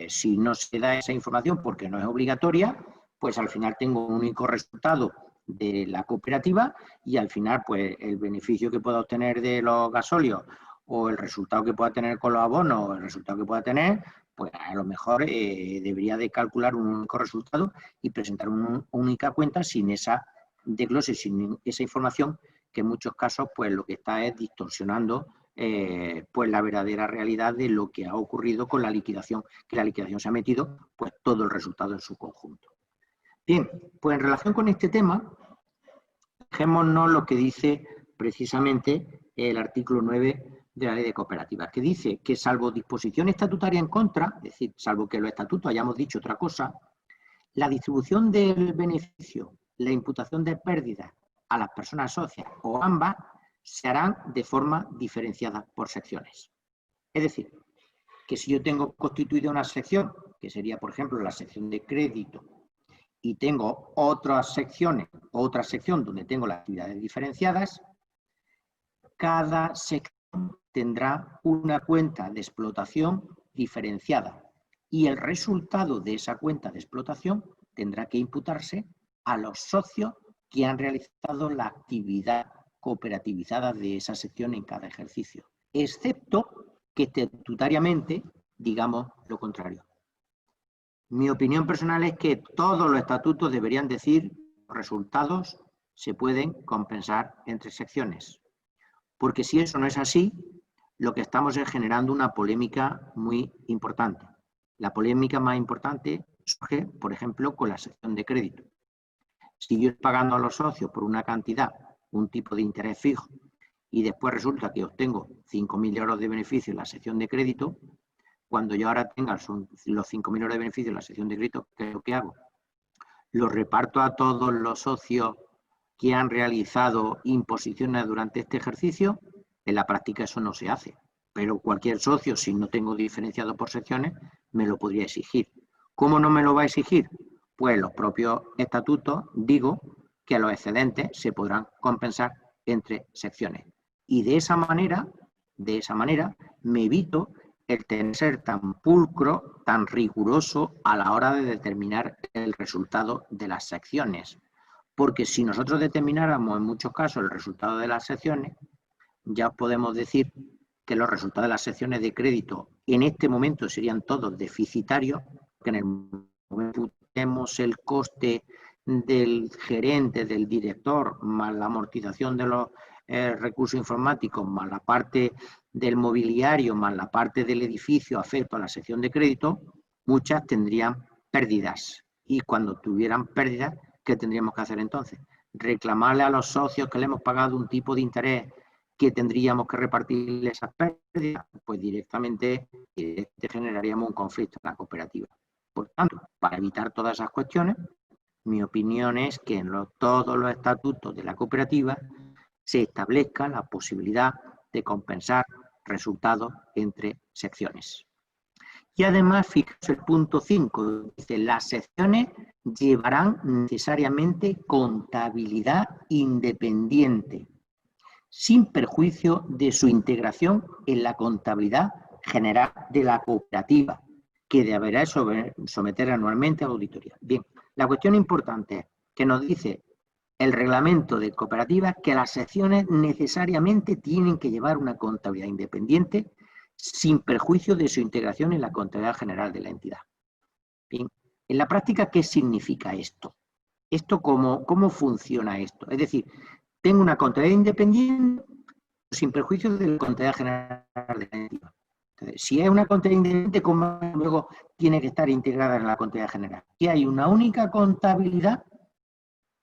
si no se da esa información porque no es obligatoria, pues al final tengo un único resultado de la cooperativa y al final, pues, el beneficio que pueda obtener de los gasóleos o el resultado que pueda tener con los abonos o el resultado que pueda tener, pues a lo mejor debería de calcular un único resultado y presentar una única cuenta sin esa desglose, sin esa información que en muchos casos pues lo que está es distorsionando pues la verdadera realidad de lo que ha ocurrido con la liquidación, que la liquidación se ha metido pues todo el resultado en su conjunto. Bien, pues en relación con este tema, fijémonos lo que dice precisamente el artículo 9 de la Ley de Cooperativas, que dice que salvo disposición estatutaria en contra, es decir, salvo que los estatutos hayamos dicho otra cosa, la distribución del beneficio, la imputación de pérdidas a las personas socias o ambas se harán de forma diferenciada por secciones. Es decir, que si yo tengo constituida una sección, que sería, por ejemplo, la sección de crédito, y tengo otras secciones, otra sección donde tengo las actividades diferenciadas, cada sección tendrá una cuenta de explotación diferenciada y el resultado de esa cuenta de explotación tendrá que imputarse a los socios que han realizado la actividad cooperativizada de esa sección en cada ejercicio, excepto que estatutariamente digamos lo contrario. Mi opinión personal es que todos los estatutos deberían decir los resultados se pueden compensar entre secciones. Porque si eso no es así, lo que estamos es generando una polémica muy importante. La polémica más importante surge, por ejemplo, con la sección de crédito. Si yo estoy pagando a los socios por una cantidad, un tipo de interés fijo, y después resulta que obtengo 5.000 euros de beneficio en la sección de crédito, cuando yo ahora tenga los 5.000 euros de beneficio en la sección de crédito, ¿qué es lo que hago? Lo reparto a todos los socios que han realizado imposiciones durante este ejercicio. En la práctica eso no se hace, pero cualquier socio, si no tengo diferenciado por secciones, me lo podría exigir. ¿Cómo no me lo va a exigir? Pues los propios estatutos digo que los excedentes se podrán compensar entre secciones. Y de esa manera me evito el tener que ser tan pulcro, tan riguroso a la hora de determinar el resultado de las secciones. Porque si nosotros determináramos en muchos casos el resultado de las secciones, ya podemos decir que los resultados de las secciones de crédito en este momento serían todos deficitarios, que en el momento que tenemos el coste del gerente, del director, más la amortización de los recursos informáticos, más la parte del mobiliario, más la parte del edificio afecto a la sección de crédito, muchas tendrían pérdidas. Y cuando tuvieran pérdidas, ¿qué tendríamos que hacer entonces? Reclamarle a los socios que le hemos pagado un tipo de interés que tendríamos que repartirle esas pérdidas, pues directamente generaríamos un conflicto en la cooperativa. Por tanto, para evitar todas esas cuestiones, mi opinión es que en todos los estatutos de la cooperativa se establezca la posibilidad de compensar resultados entre secciones. Y además, fijaos el punto 5, dice, las secciones llevarán necesariamente contabilidad independiente, sin perjuicio de su integración en la contabilidad general de la cooperativa, que deberá someter anualmente a auditoría. Bien, la cuestión importante es que nos dice el reglamento de cooperativas que las secciones necesariamente tienen que llevar una contabilidad independiente sin perjuicio de su integración en la contabilidad general de la entidad. Bien, en la práctica, ¿qué significa esto? ¿Cómo funciona esto? Es decir, tengo una contabilidad independiente sin perjuicio de la contabilidad general de la entidad. Entonces, si es una contabilidad independiente, ¿cómo luego tiene que estar integrada en la contabilidad general? Si hay una única contabilidad,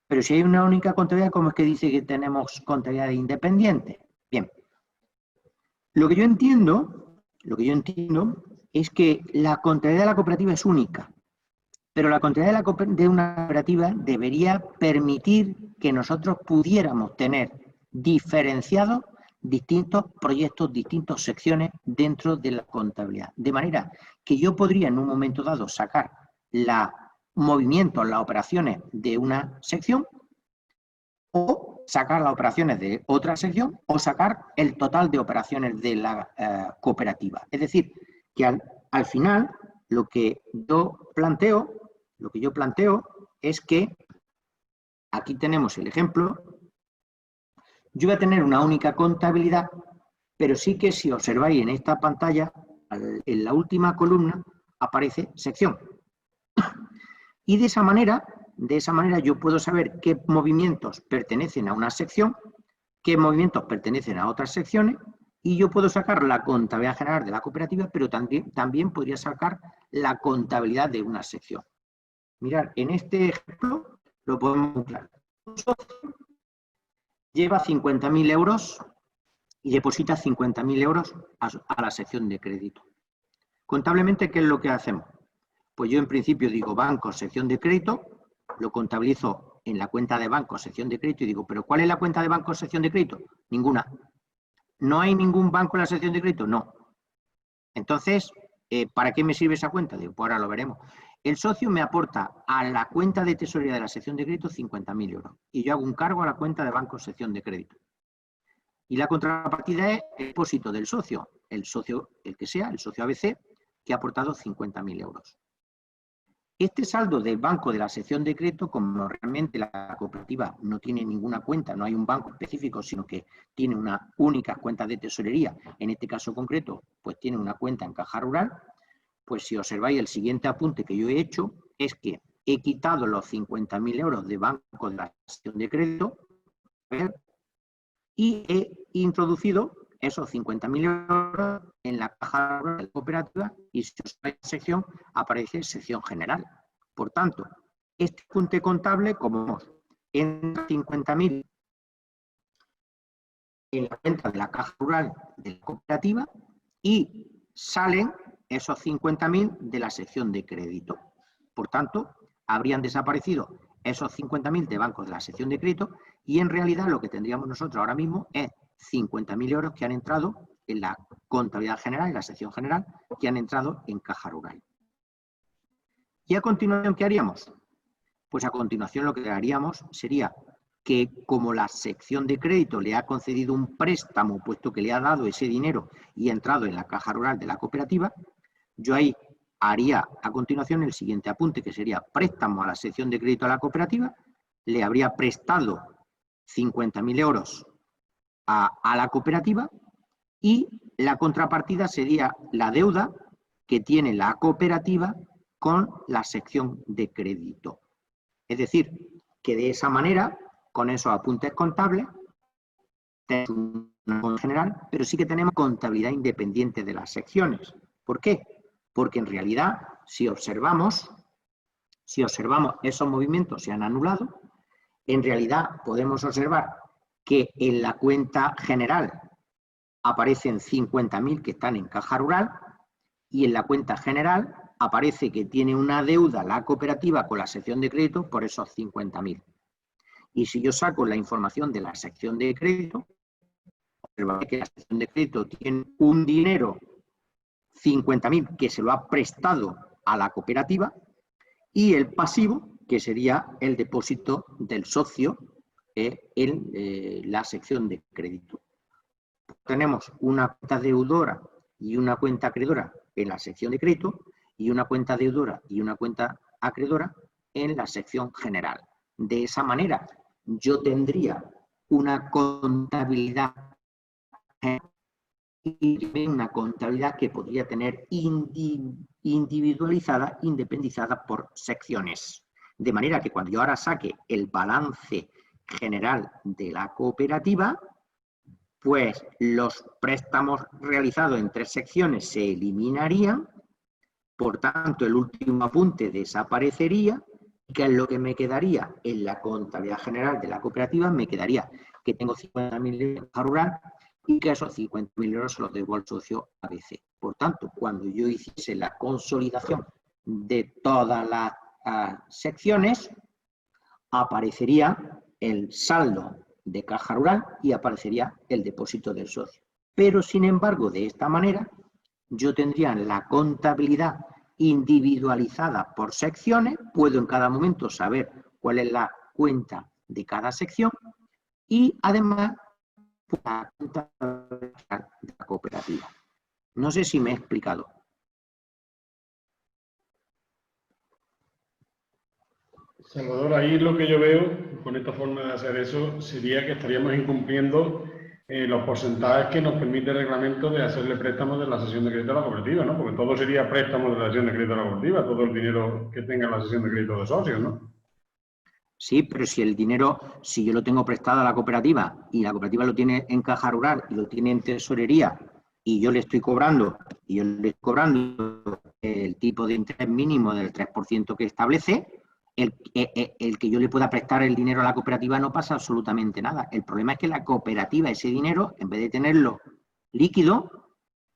pero si hay una única contabilidad, ¿cómo es que dice que tenemos contabilidad independiente? Bien, lo que yo entiendo es que la contabilidad de la cooperativa es única, pero la contabilidad de una cooperativa debería permitir que nosotros pudiéramos tener diferenciados distintos proyectos, distintas secciones dentro de la contabilidad. De manera que yo podría en un momento dado sacar los movimientos, las operaciones de una sección, o sacar las operaciones de otra sección, o sacar el total de operaciones de la cooperativa. Es decir, que al final lo que yo planteo es que aquí tenemos el ejemplo. Yo voy a tener una única contabilidad, pero sí que si observáis en esta pantalla, en la última columna, aparece sección. Y de esa manera yo puedo saber qué movimientos pertenecen a una sección, qué movimientos pertenecen a otras secciones, y yo puedo sacar la contabilidad general de la cooperativa, pero también podría sacar la contabilidad de una sección. Mirad, en este ejemplo lo podemos mostrar. Un socio lleva 50.000 euros y deposita 50.000 euros a la sección de crédito. Contablemente, ¿qué es lo que hacemos? Pues yo en principio digo banco, sección de crédito, lo contabilizo en la cuenta de banco, sección de crédito, y digo, ¿pero cuál es la cuenta de banco, sección de crédito? Ninguna. ¿No hay ningún banco en la sección de crédito? No. Entonces, ¿para qué me sirve esa cuenta? Digo, pues ahora lo veremos. El socio me aporta a la cuenta de tesorería de la sección de crédito 50.000 euros y yo hago un cargo a la cuenta de banco, sección de crédito. Y la contrapartida es el depósito del socio, el que sea, el socio ABC, que ha aportado 50.000 euros. Este saldo del banco de la sección de crédito, como realmente la cooperativa no tiene ninguna cuenta, no hay un banco específico, sino que tiene una única cuenta de tesorería, en este caso concreto, pues tiene una cuenta en caja rural, Pues si observáis el siguiente apunte que yo he hecho, es que he quitado los 50.000 euros de banco de la sección de crédito y he introducido esos 50.000 euros en la caja de la cooperativa y si os vais a la sección, aparece sección general. Por tanto, este apunte contable, como vemos, en 50.000 en la cuenta de la caja rural de la cooperativa y salen esos 50.000 de la sección de crédito. Por tanto, habrían desaparecido esos 50.000 de bancos de la sección de crédito y en realidad lo que tendríamos nosotros ahora mismo es 50.000 euros que han entrado en la contabilidad general, en la sección general, que han entrado en caja rural. ¿Y a continuación qué haríamos? Pues a continuación lo que haríamos sería que como la sección de crédito le ha concedido un préstamo, puesto que le ha dado ese dinero y ha entrado en la caja rural de la cooperativa, yo ahí haría a continuación el siguiente apunte, que sería préstamo a la sección de crédito a la cooperativa, le habría prestado 50.000 euros a la cooperativa y la contrapartida sería la deuda que tiene la cooperativa con la sección de crédito. Es decir, que de esa manera, con esos apuntes contables, tenemos una general, pero sí que tenemos contabilidad independiente de las secciones. ¿Por qué? Porque en realidad, si observamos esos movimientos se han anulado, en realidad podemos observar que en la cuenta general aparecen 50.000 que están en caja rural y en la cuenta general aparece que tiene una deuda la cooperativa con la sección de crédito por esos 50.000. Y si yo saco la información de la sección de crédito, observaré que la sección de crédito tiene un dinero, 50.000, que se lo ha prestado a la cooperativa y el pasivo, que sería el depósito del socio en la sección de crédito. Tenemos una cuenta deudora y una cuenta acreedora en la sección de crédito y una cuenta deudora y una cuenta acreedora en la sección general. De esa manera, yo tendría una contabilidad y una contabilidad que podría tener individualizada, independizada por secciones. De manera que cuando yo ahora saque el balance general de la cooperativa, pues los préstamos realizados en 3 secciones se eliminarían, por tanto el último apunte desaparecería, y que es lo que me quedaría en la contabilidad general de la cooperativa, me quedaría que tengo 50.000 euros en rural y que esos 50.000 euros se los debo al socio ABC. Por tanto, cuando yo hiciese la consolidación de todas las secciones, aparecería el saldo de caja rural y aparecería el depósito del socio. Pero, sin embargo, de esta manera, yo tendría la contabilidad individualizada por secciones, puedo en cada momento saber cuál es la cuenta de cada sección y, además, la cuenta de la cooperativa. No sé si me he explicado. Salvador, ahí lo que yo veo con esta forma de hacer eso sería que estaríamos incumpliendo los porcentajes que nos permite el reglamento de hacerle préstamos de la sesión de crédito a la cooperativa, ¿no? Porque todo sería préstamo de la sesión de crédito a la cooperativa, todo el dinero que tenga la sesión de crédito de socios, ¿no? Sí, pero si el dinero, si yo lo tengo prestado a la cooperativa y la cooperativa lo tiene en caja rural y lo tiene en tesorería y yo le estoy cobrando, el tipo de interés mínimo del 3% que establece, el que yo le pueda prestar el dinero a la cooperativa no pasa absolutamente nada. El problema es que la cooperativa ese dinero, en vez de tenerlo líquido,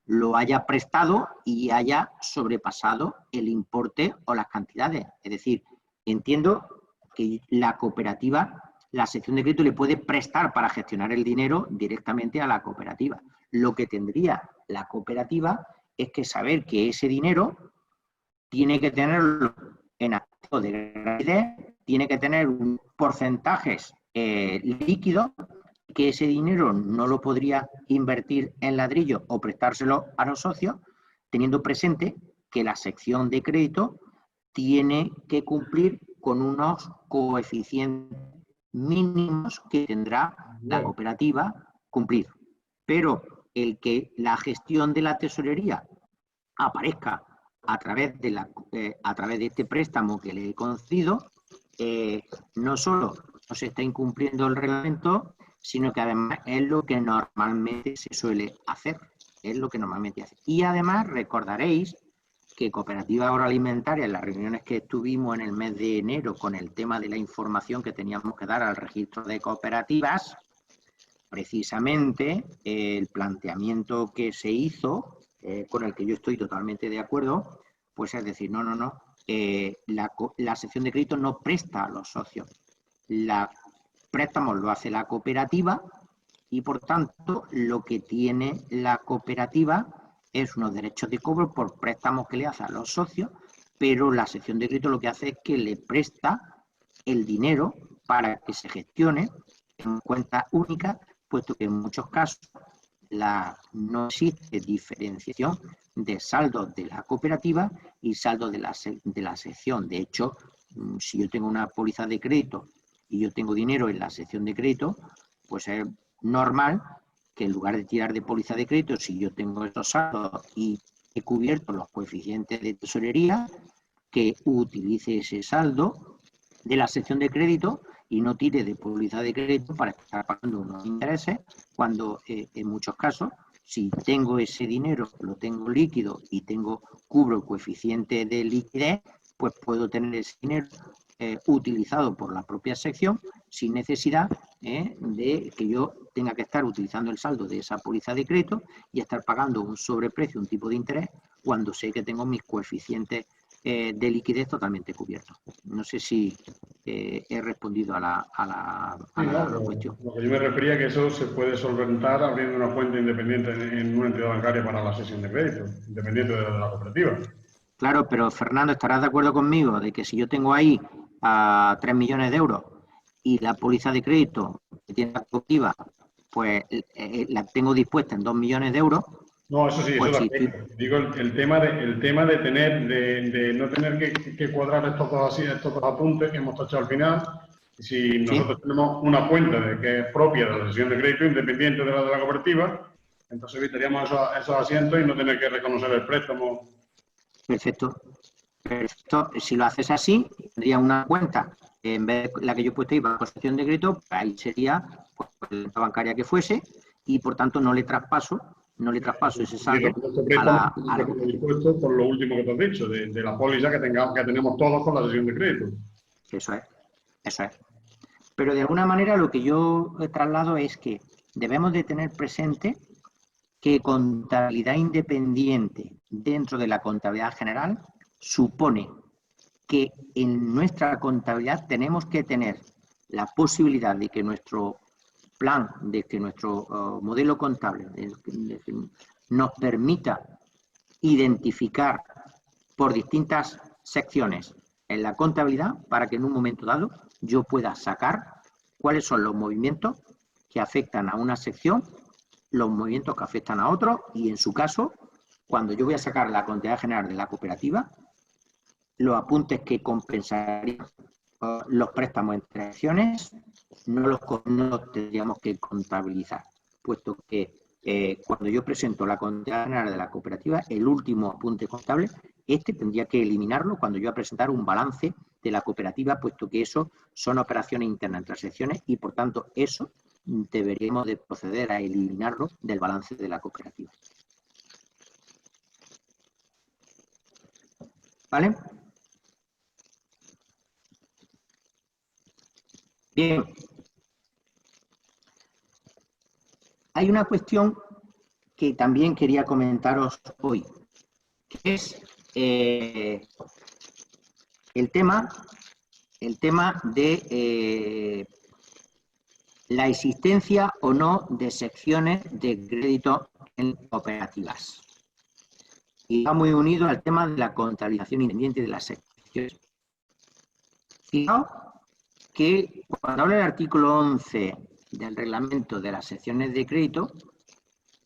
lo haya prestado y haya sobrepasado el importe o las cantidades. Es decir, entiendo que la cooperativa, la sección de crédito le puede prestar para gestionar el dinero directamente a la cooperativa. Lo que tendría la cooperativa es que saber que ese dinero tiene que tenerlo en activo de liquidez, tiene que tener un porcentajes líquidos, que ese dinero no lo podría invertir en ladrillo o prestárselo a los socios, teniendo presente que la sección de crédito tiene que cumplir con unos coeficientes mínimos que tendrá la cooperativa cumplir. Pero el que la gestión de la tesorería aparezca a través de este préstamo que le he concedido, no solo no se está incumpliendo el reglamento, sino que además es lo que normalmente se suele hacer. Es lo que normalmente hace. Y además recordaréis que Cooperativa Agroalimentaria, en las reuniones que estuvimos en el mes de enero con el tema de la información que teníamos que dar al registro de cooperativas, precisamente el planteamiento que se hizo, con el que yo estoy totalmente de acuerdo, pues es decir, no, la sección de crédito no presta a los socios. La préstamos lo hace la cooperativa y, por tanto, lo que tiene la cooperativa es unos derechos de cobro por préstamos que le hace a los socios, pero la sección de crédito lo que hace es que le presta el dinero para que se gestione en cuenta única, puesto que en muchos casos no existe diferenciación de saldos de la cooperativa y saldos de la sección. De hecho, si yo tengo una póliza de crédito y yo tengo dinero en la sección de crédito, pues es normal que en lugar de tirar de póliza de crédito, si yo tengo estos saldos y he cubierto los coeficientes de tesorería, que utilice ese saldo de la sección de crédito y no tire de póliza de crédito para estar pagando unos intereses, cuando en muchos casos, si tengo ese dinero, lo tengo líquido y cubro el coeficiente de liquidez, pues puedo tener ese dinero utilizado por la propia sección sin necesidad de que yo tenga que estar utilizando el saldo de esa póliza de crédito y estar pagando un sobreprecio, un tipo de interés, cuando sé que tengo mis coeficientes de liquidez totalmente cubiertos. No sé si he respondido a la cuestión. Lo que yo me refería es que eso se puede solventar abriendo una cuenta independiente en una entidad bancaria para la sesión de crédito, independiente de la cooperativa. Claro, pero Fernando, ¿estarás de acuerdo conmigo de que si yo tengo ahí a 3 millones de euros y la póliza de crédito que tiene la cooperativa, pues la tengo dispuesta en 2 millones de euros? No, eso sí, pues eso también. Digo, el tema de no tener que cuadrar estos dos apuntes que hemos tachado al final. Si nosotros tenemos una cuenta que es propia de la sesión de crédito, independiente de la cooperativa, entonces evitaríamos esos asientos y no tener que reconocer el préstamo. Perfecto. Si lo haces así, tendría una cuenta, en vez de la que yo he puesto ahí para la sección de crédito, ahí sería la bancaria que fuese y, por tanto, no le traspaso ese saldo a la dispuesto por lo último que te has dicho, de la póliza que tenemos todos con la sesión de crédito. Eso es. Pero de alguna manera lo que yo traslado es que debemos de tener presente que contabilidad independiente dentro de la contabilidad general supone que en nuestra contabilidad tenemos que tener la posibilidad de que nuestro plan, de que nuestro modelo contable nos permita identificar por distintas secciones en la contabilidad para que en un momento dado yo pueda sacar cuáles son los movimientos que afectan a una sección, los movimientos que afectan a otro y, en su caso, cuando yo voy a sacar la contabilidad general de la cooperativa, los apuntes que compensarían los préstamos entre acciones no los tendríamos que contabilizar, puesto que cuando yo presento la contabilidad general de la cooperativa, el último apunte contable, tendría que eliminarlo cuando yo voy a presentar un balance de la cooperativa, puesto que eso son operaciones internas entre secciones y, por tanto, eso deberíamos de proceder a eliminarlo del balance de la cooperativa. ¿Vale? Bien. Hay una cuestión que también quería comentaros hoy, que es el tema de la existencia o no de secciones de crédito en cooperativas. Y va muy unido al tema de la contabilización independiente de las secciones. Fijaos que cuando habla el artículo 11 del reglamento de las secciones de crédito,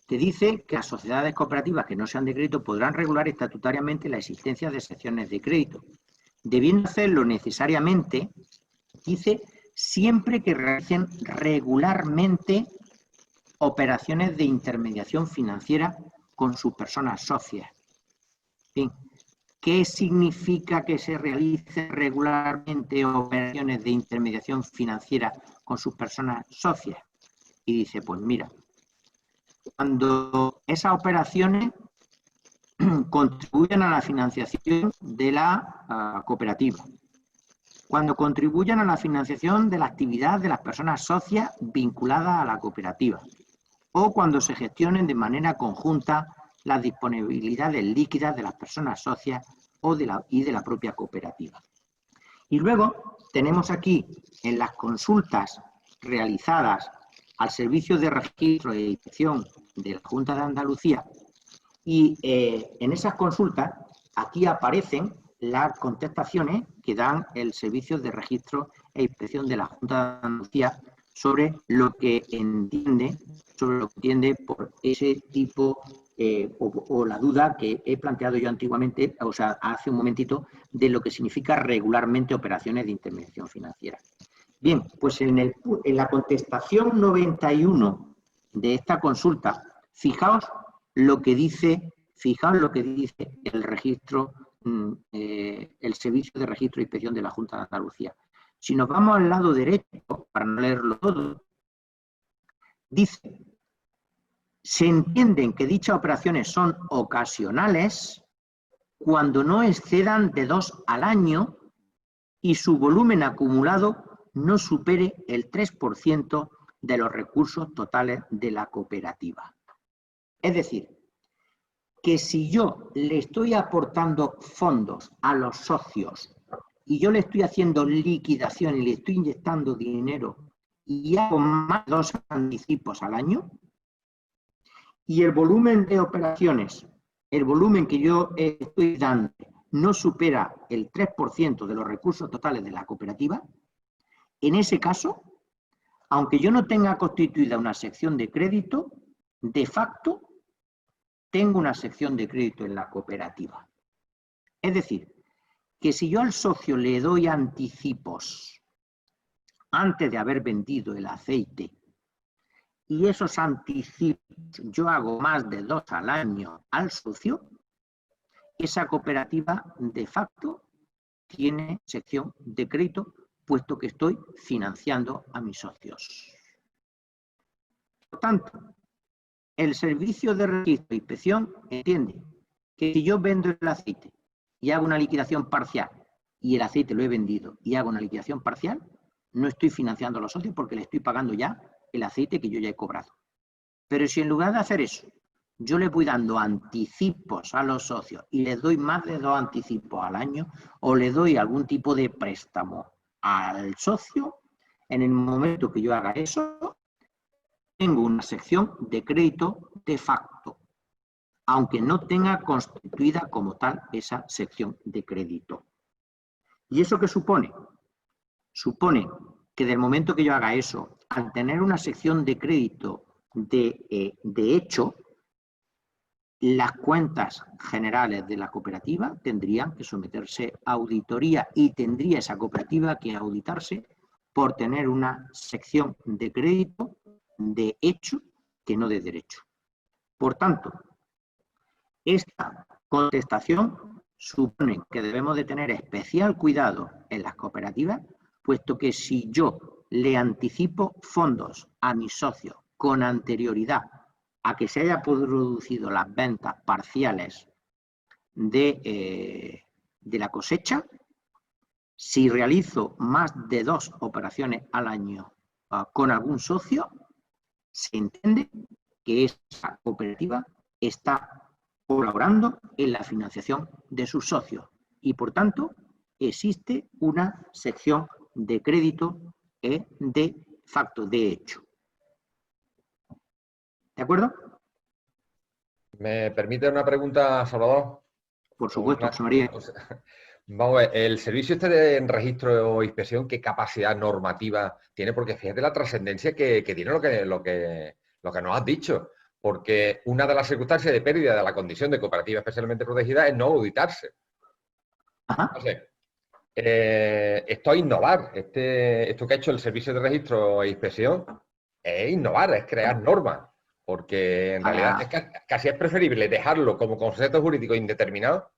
te dice que las sociedades cooperativas que no sean de crédito podrán regular estatutariamente la existencia de secciones de crédito, debiendo hacerlo necesariamente, dice, siempre que realicen regularmente operaciones de intermediación financiera con sus personas socias. Bien, ¿qué significa que se realicen regularmente operaciones de intermediación financiera con sus personas socias? Y dice, pues mira, cuando esas operaciones contribuyen a la financiación de la cooperativa, cuando contribuyan a la financiación de la actividad de las personas socias vinculadas a la cooperativa, o cuando se gestionen de manera conjunta las disponibilidades líquidas de las personas socias y de la propia cooperativa. Y luego tenemos aquí en las consultas realizadas al Servicio de Registro e Inspección de la Junta de Andalucía, y en esas consultas aquí aparecen las contestaciones que dan el Servicio de Registro e Inspección de la Junta de Andalucía sobre lo que entiende por ese tipo o la duda que he planteado yo antiguamente, o sea, hace un momentito, de lo que significa regularmente operaciones de intermediación financiera. Bien, pues en la contestación 91 de esta consulta, fijaos lo que dice el registro, el Servicio de Registro e Inspección de la Junta de Andalucía. Si nos vamos al lado derecho, para no leerlo todo, dice: se entienden que dichas operaciones son ocasionales cuando no excedan de 2 al año y su volumen acumulado no supere el 3% de los recursos totales de la cooperativa. Es decir, que si yo le estoy aportando fondos a los socios y yo le estoy haciendo liquidación y le estoy inyectando dinero y hago más de 2 anticipos al año, y el volumen de operaciones, el volumen que yo estoy dando, no supera el 3% de los recursos totales de la cooperativa, en ese caso, aunque yo no tenga constituida una sección de crédito, de facto tengo una sección de crédito en la cooperativa. Es decir, que si yo al socio le doy anticipos antes de haber vendido el aceite, y esos anticipos yo hago más de 2 al año al socio, esa cooperativa de facto tiene sección de crédito, puesto que estoy financiando a mis socios. Por tanto, el Servicio de Registro e Inspección entiende que si yo vendo el aceite y hago una liquidación parcial, y el aceite lo he vendido y hago una liquidación parcial, no estoy financiando a los socios porque le estoy pagando ya el aceite que yo ya he cobrado. Pero si en lugar de hacer eso, yo le voy dando anticipos a los socios y les doy más de 2 anticipos al año, o le doy algún tipo de préstamo al socio, en el momento que yo haga eso, tengo una sección de crédito de facto, aunque no tenga constituida como tal esa sección de crédito. ¿Y eso qué supone? Supone que del momento que yo haga eso, al tener una sección de crédito de hecho, las cuentas generales de la cooperativa tendrían que someterse a auditoría y tendría esa cooperativa que auditarse por tener una sección de crédito de hecho que no de derecho. Por tanto, esta contestación supone que debemos de tener especial cuidado en las cooperativas, puesto que si yo le anticipo fondos a mis socios con anterioridad a que se haya producido las ventas parciales de la cosecha, si realizo más de 2 operaciones al año con algún socio, se entiende que esa cooperativa está colaborando en la financiación de sus socios y, por tanto, existe una sección de crédito de facto, de hecho. ¿De acuerdo? ¿Me permite una pregunta, Salvador? Por supuesto, José María. Vamos a ver, el servicio este de registro o inspección, ¿qué capacidad normativa tiene? Porque fíjate la trascendencia que tiene lo que nos has dicho. Porque una de las circunstancias de pérdida de la condición de cooperativa especialmente protegida es no auditarse. Ajá. Entonces, esto es innovar. Esto que ha hecho el Servicio de Registro e Inspección es innovar, es crear normas. Porque en realidad casi es preferible dejarlo como concepto jurídico indeterminado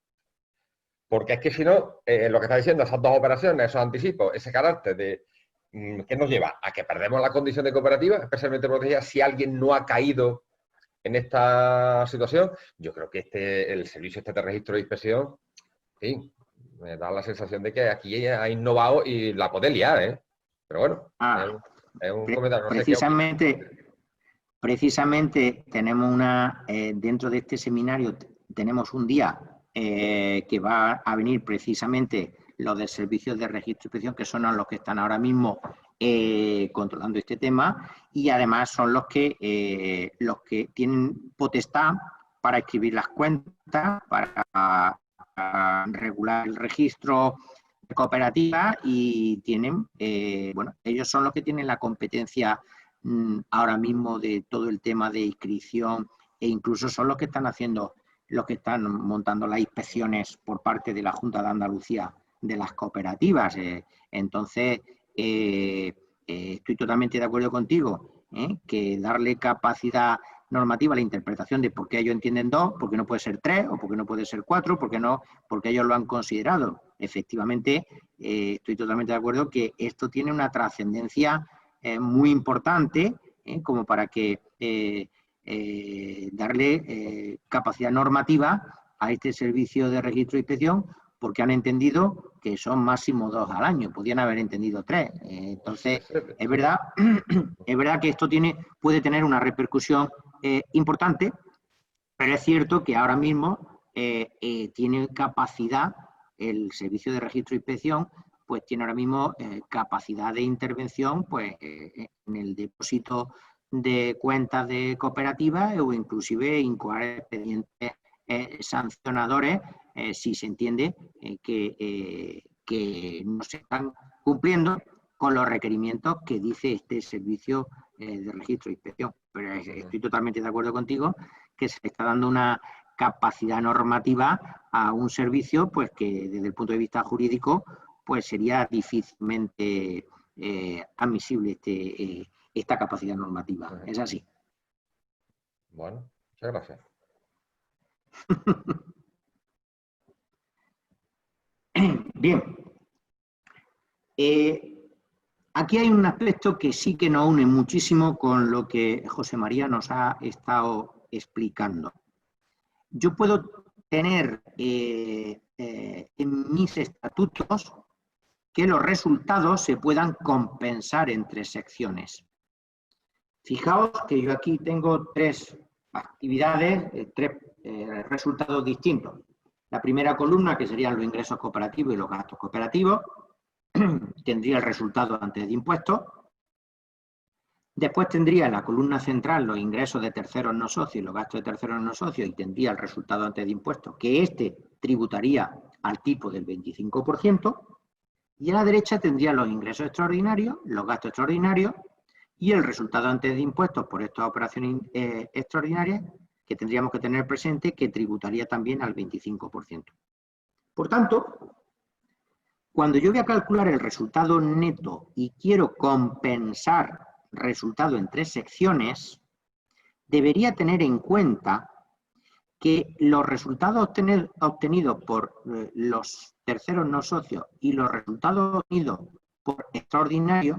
Porque es que si no, lo que está diciendo, esas dos operaciones, esos anticipos, ese carácter de ¿qué nos lleva? A que perdemos la condición de cooperativa, especialmente protegida, si alguien no ha caído en esta situación. Yo creo que el servicio de registro de inspección, sí, me da la sensación de que aquí ha innovado y la puede liar, ¿eh? Pero bueno, es un comentario. No sé precisamente tenemos dentro de este seminario tenemos un día que va a venir precisamente los de servicios de registro y inspección, que son los que están ahora mismo controlando este tema, y además son los que tienen potestad para escribir las cuentas, para regular el registro de cooperativa, y tienen, bueno, ellos son los que tienen la competencia ahora mismo de todo el tema de inscripción, e incluso son los que están montando las inspecciones por parte de la Junta de Andalucía de las cooperativas. Entonces, estoy totalmente de acuerdo contigo, que darle capacidad normativa a la interpretación de por qué ellos entienden 2, por qué no puede ser 3 o por qué no puede ser 4, porque ellos lo han considerado. Efectivamente, estoy totalmente de acuerdo que esto tiene una trascendencia muy importante, como para que darle capacidad normativa a este servicio de registro e inspección, porque han entendido que son máximo 2 al año, podían haber entendido 3. Entonces, es verdad que esto puede tener una repercusión importante, pero es cierto que ahora mismo tiene capacidad, el servicio de registro e inspección, pues tiene ahora mismo capacidad de intervención, pues en el depósito de cuentas de cooperativas, o inclusive incoar expedientes sancionadores si se entiende que no se están cumpliendo con los requerimientos que dice este servicio de registro e inspección. Pero estoy totalmente de acuerdo contigo que se está dando una capacidad normativa a un servicio, pues que desde el punto de vista jurídico pues sería difícilmente admisible esta capacidad normativa. Es así. Bueno, muchas gracias. Bien. Aquí hay un aspecto que sí que nos une muchísimo con lo que José María nos ha estado explicando. Yo puedo tener en mis estatutos que los resultados se puedan compensar entre secciones. Fijaos que yo aquí tengo 3 actividades, 3 resultados distintos. La primera columna, que serían los ingresos cooperativos y los gastos cooperativos, tendría el resultado antes de impuestos. Después tendría en la columna central los ingresos de terceros no socios y los gastos de terceros no socios, y tendría el resultado antes de impuestos, que este tributaría al tipo del 25%. Y a la derecha tendría los ingresos extraordinarios, los gastos extraordinarios y el resultado antes de impuestos por estas operaciones extraordinarias, que tendríamos que tener presente que tributaría también al 25%. Por tanto, cuando yo voy a calcular el resultado neto y quiero compensar resultado en 3 secciones, debería tener en cuenta que los resultados obtenidos por los terceros no socios y los resultados obtenidos por extraordinarios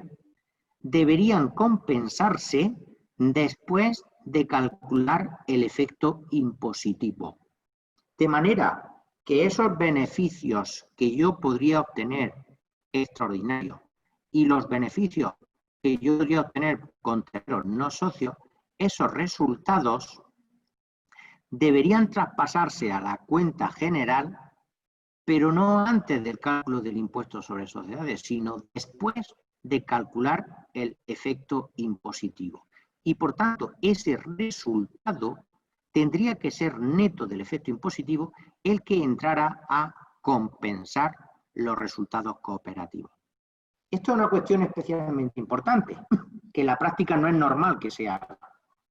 deberían compensarse después de calcular el efecto impositivo. De manera que esos beneficios que yo podría obtener extraordinarios y los beneficios que yo podría obtener con terceros no socios, esos resultados deberían traspasarse a la cuenta general, pero no antes del cálculo del impuesto sobre sociedades, sino después de calcular el efecto impositivo. Y por tanto, ese resultado tendría que ser neto del efecto impositivo el que entrara a compensar los resultados cooperativos. Esto es una cuestión especialmente importante, que en la práctica no es normal que se haga.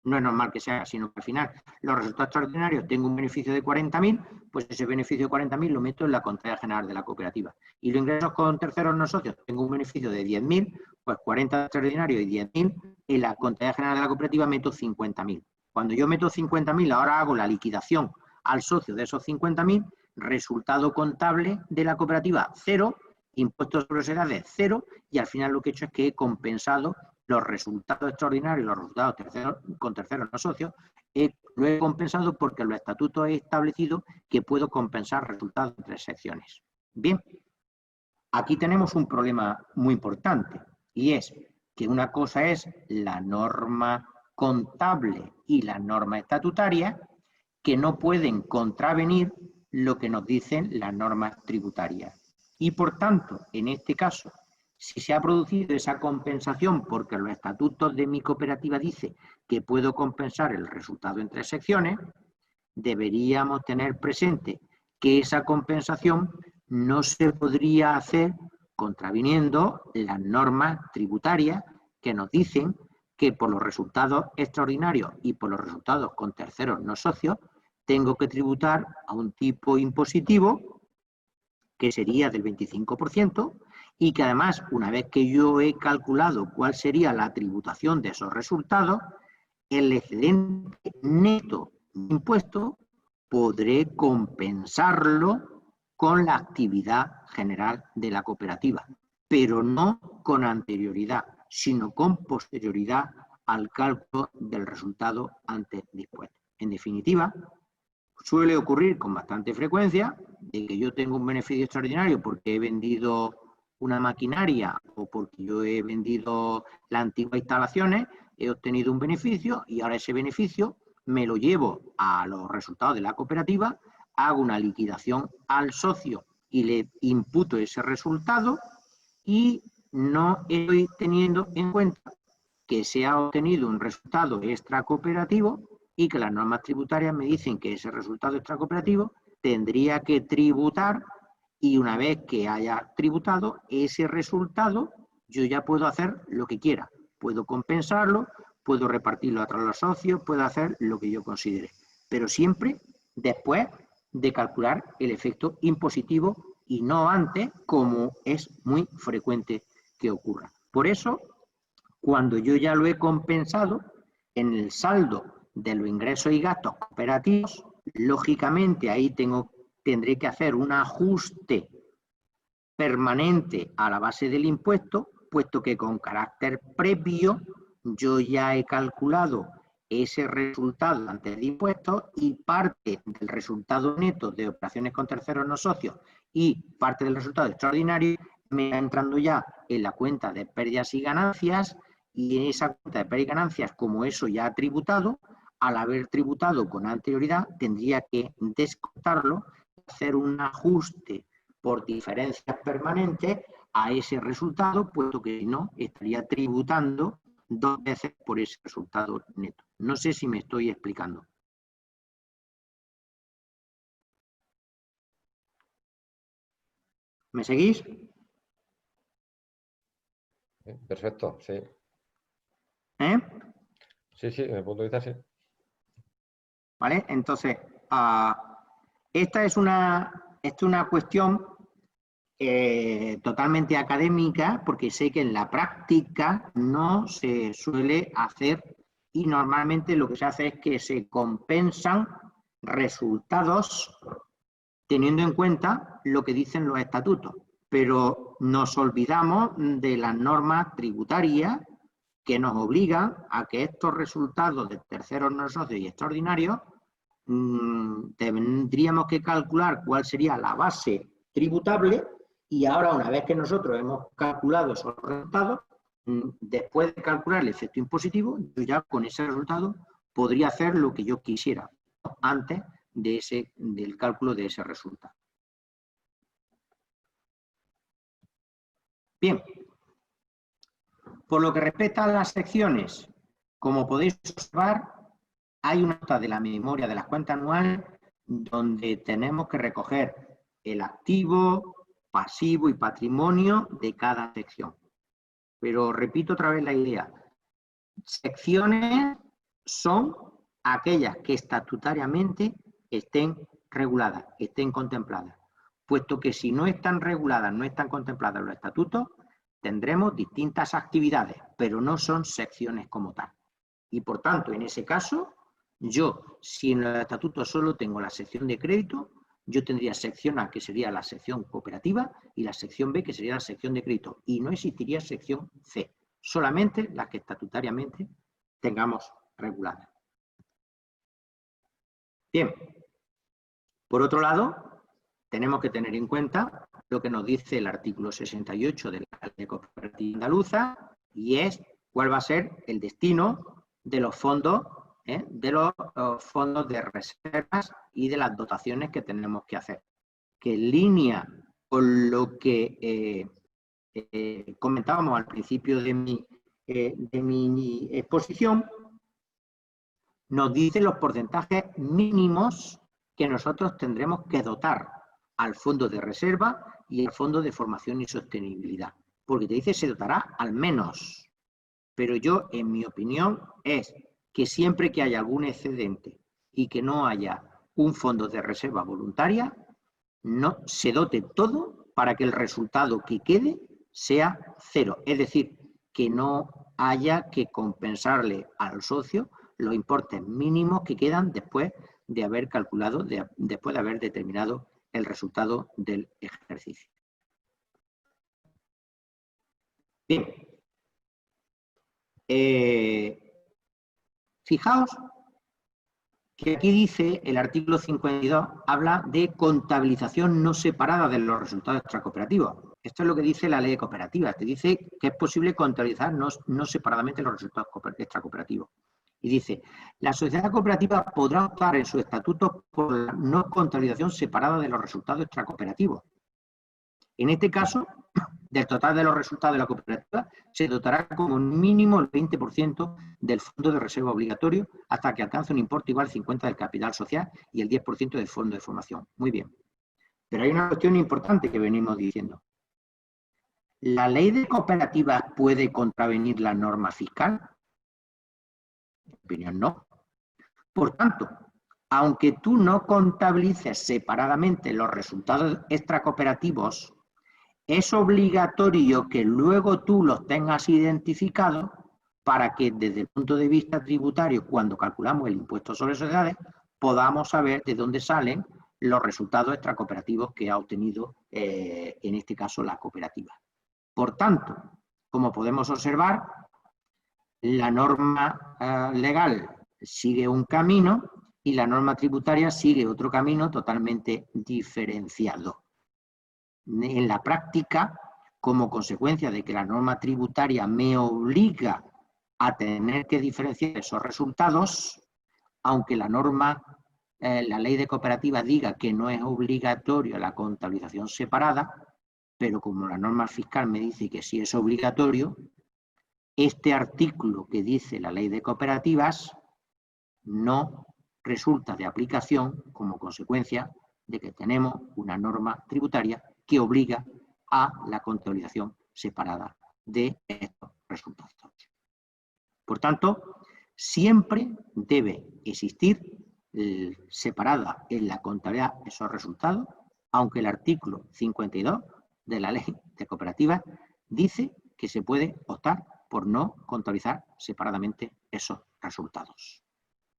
No es normal que se haga, sino que al final los resultados extraordinarios, tengo un beneficio de 40.000, pues ese beneficio de 40.000 lo meto en la contabilidad general de la cooperativa. Y los ingresos con terceros no socios, tengo un beneficio de 10.000, pues 40 extraordinarios y 10.000, en la contabilidad general de la cooperativa meto 50.000. Cuando yo meto 50.000, ahora hago la liquidación al socio de esos 50.000, resultado contable de la cooperativa 0, impuestos sobre sociedades 0, y al final lo que he hecho es que he compensado los resultados extraordinarios y los resultados con terceros no socios. Lo he compensado porque los estatutos he establecido que puedo compensar resultados entre secciones. Bien, aquí tenemos un problema muy importante, y es que una cosa es la norma contable y la norma estatutaria, que no pueden contravenir lo que nos dicen las normas tributarias. Y por tanto, en este caso, si se ha producido esa compensación porque los estatutos de mi cooperativa dicen que puedo compensar el resultado entre secciones, deberíamos tener presente que esa compensación no se podría hacer contraviniendo las normas tributarias que nos dicen que por los resultados extraordinarios y por los resultados con terceros no socios, tengo que tributar a un tipo impositivo que sería del 25%, y que además, una vez que yo he calculado cuál sería la tributación de esos resultados, el excedente neto de impuesto podré compensarlo con la actividad general de la cooperativa, pero no con anterioridad, sino con posterioridad al cálculo del resultado antes dispuesto. En definitiva, suele ocurrir con bastante frecuencia de que yo tengo un beneficio extraordinario porque he vendido una maquinaria o porque yo he vendido las antiguas instalaciones, he obtenido un beneficio y ahora ese beneficio me lo llevo a los resultados de la cooperativa, hago una liquidación al socio y le imputo ese resultado y no estoy teniendo en cuenta que se ha obtenido un resultado extracooperativo y que las normas tributarias me dicen que ese resultado extracooperativo tendría que tributar, y una vez que haya tributado ese resultado, yo ya puedo hacer lo que quiera. Puedo compensarlo, puedo repartirlo a los socios, puedo hacer lo que yo considere. Pero siempre después de calcular el efecto impositivo y no antes, como es muy frecuente que ocurra. Por eso, cuando yo ya lo he compensado en el saldo de los ingresos y gastos cooperativos, lógicamente ahí tendré que hacer un ajuste permanente a la base del impuesto, puesto que con carácter previo yo ya he calculado ese resultado antes de impuestos y parte del resultado neto de operaciones con terceros no socios y parte del resultado extraordinario me va entrando ya en la cuenta de pérdidas y ganancias, y en esa cuenta de pérdidas y ganancias, como eso ya ha tributado, al haber tributado con anterioridad, tendría que descontarlo, hacer un ajuste por diferencias permanentes a ese resultado, puesto que si no, estaría tributando 2 veces por ese resultado neto. No sé si me estoy explicando. ¿Me seguís? Perfecto, sí. Sí, desde el punto de vista sí. ¿Vale? Entonces, esta es una cuestión totalmente académica, porque sé que en la práctica no se suele hacer, y normalmente lo que se hace es que se compensan resultados teniendo en cuenta lo que dicen los estatutos, pero nos olvidamos de las normas tributarias que nos obligan a que estos resultados de terceros no socios y extraordinarios tendríamos que calcular cuál sería la base tributable, y ahora, una vez que nosotros hemos calculado esos resultados, después de calcular el efecto impositivo, yo ya con ese resultado podría hacer lo que yo quisiera antes del cálculo de ese resultado. Bien, por lo que respecta a las secciones, como podéis observar, hay una nota de la memoria de las cuentas anuales donde tenemos que recoger el activo, pasivo y patrimonio de cada sección. Pero repito otra vez la idea. Secciones son aquellas que estatutariamente estén reguladas, estén contempladas. Puesto que si no están reguladas, no están contempladas en los estatutos, tendremos distintas actividades, pero no son secciones como tal. Y por tanto, en ese caso, yo, si en los estatutos solo tengo la sección de crédito, yo tendría sección A, que sería la sección cooperativa, y la sección B, que sería la sección de crédito. Y no existiría sección C, solamente las que estatutariamente tengamos reguladas. Bien, por otro lado, tenemos que tener en cuenta lo que nos dice el artículo 68 de la Ley de Cooperativa Andaluza, y es cuál va a ser el destino de los fondos, de reservas y de las dotaciones que tenemos que hacer. Que en línea con lo que comentábamos al principio de mi exposición, nos dice los porcentajes mínimos que nosotros tendremos que dotar al fondo de reserva y al fondo de formación y sostenibilidad. Porque te dice se dotará al menos. Pero yo, en mi opinión, es que siempre que haya algún excedente y que no haya un fondo de reserva voluntaria, no se dote todo para que el resultado que quede sea cero. Es decir, que no haya que compensarle al socio los importes mínimos que quedan después de haber calculado, después de haber determinado el resultado del ejercicio. Bien. Fijaos que aquí dice el artículo 52, habla de contabilización no separada de los resultados extracooperativos. Esto es lo que dice la ley de cooperativas. Te dice que es posible contabilizar no separadamente los resultados extracooperativos. Y dice, la sociedad cooperativa podrá optar en sus estatutos por la no contabilización separada de los resultados extracooperativos. En este caso, del total de los resultados de la cooperativa, se dotará como mínimo el 20% del fondo de reserva obligatorio hasta que alcance un importe igual al 50% del capital social y el 10% del fondo de formación. Muy bien. Pero hay una cuestión importante que venimos diciendo. ¿La ley de cooperativas puede contravenir la norma fiscal? En mi opinión, no. Por tanto, aunque tú no contabilices separadamente los resultados extracooperativos, es obligatorio que luego tú los tengas identificados para que desde el punto de vista tributario, cuando calculamos el impuesto sobre sociedades, podamos saber de dónde salen los resultados extracooperativos que ha obtenido, en este caso, la cooperativa. Por tanto, como podemos observar, la norma legal sigue un camino y la norma tributaria sigue otro camino totalmente diferenciado. En la práctica, como consecuencia de que la norma tributaria me obliga a tener que diferenciar esos resultados, aunque la norma, la ley de cooperativas diga que no es obligatorio la contabilización separada, pero como la norma fiscal me dice que sí es obligatorio, este artículo que dice la ley de cooperativas no resulta de aplicación como consecuencia de que tenemos una norma tributaria que obliga a la contabilización separada de estos resultados. Por tanto, siempre debe existir separada en la contabilidad esos resultados, aunque el artículo 52 de la ley de cooperativas dice que se puede optar por no contabilizar separadamente esos resultados.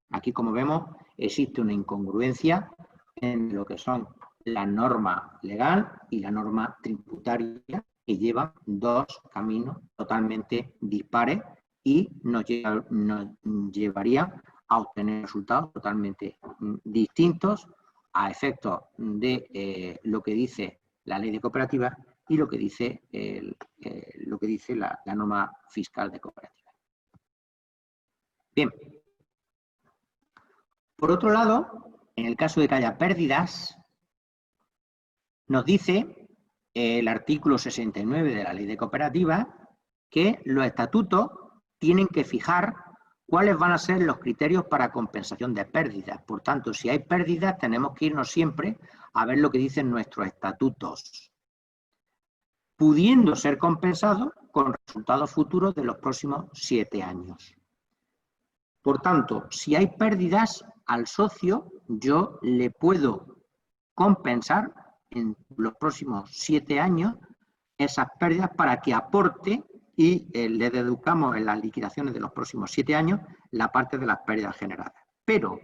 Aquí, como vemos, existe una incongruencia en lo que son la norma legal y la norma tributaria, que llevan dos caminos totalmente dispares y nos llevarían a obtener resultados totalmente distintos a efectos de lo que dice la ley de cooperativas y lo que dice, la norma fiscal de cooperativas. Bien. Por otro lado, en el caso de que haya pérdidas, nos dice el artículo 69 de la ley de cooperativas que los estatutos tienen que fijar cuáles van a ser los criterios para compensación de pérdidas. Por tanto, si hay pérdidas, tenemos que irnos siempre a ver lo que dicen nuestros estatutos, pudiendo ser compensados con resultados futuros de los próximos 7 años. Por tanto, si hay pérdidas al socio, yo le puedo compensar en los próximos 7 años esas pérdidas para que aporte y le deduzcamos en las liquidaciones de los próximos 7 años la parte de las pérdidas generadas. Pero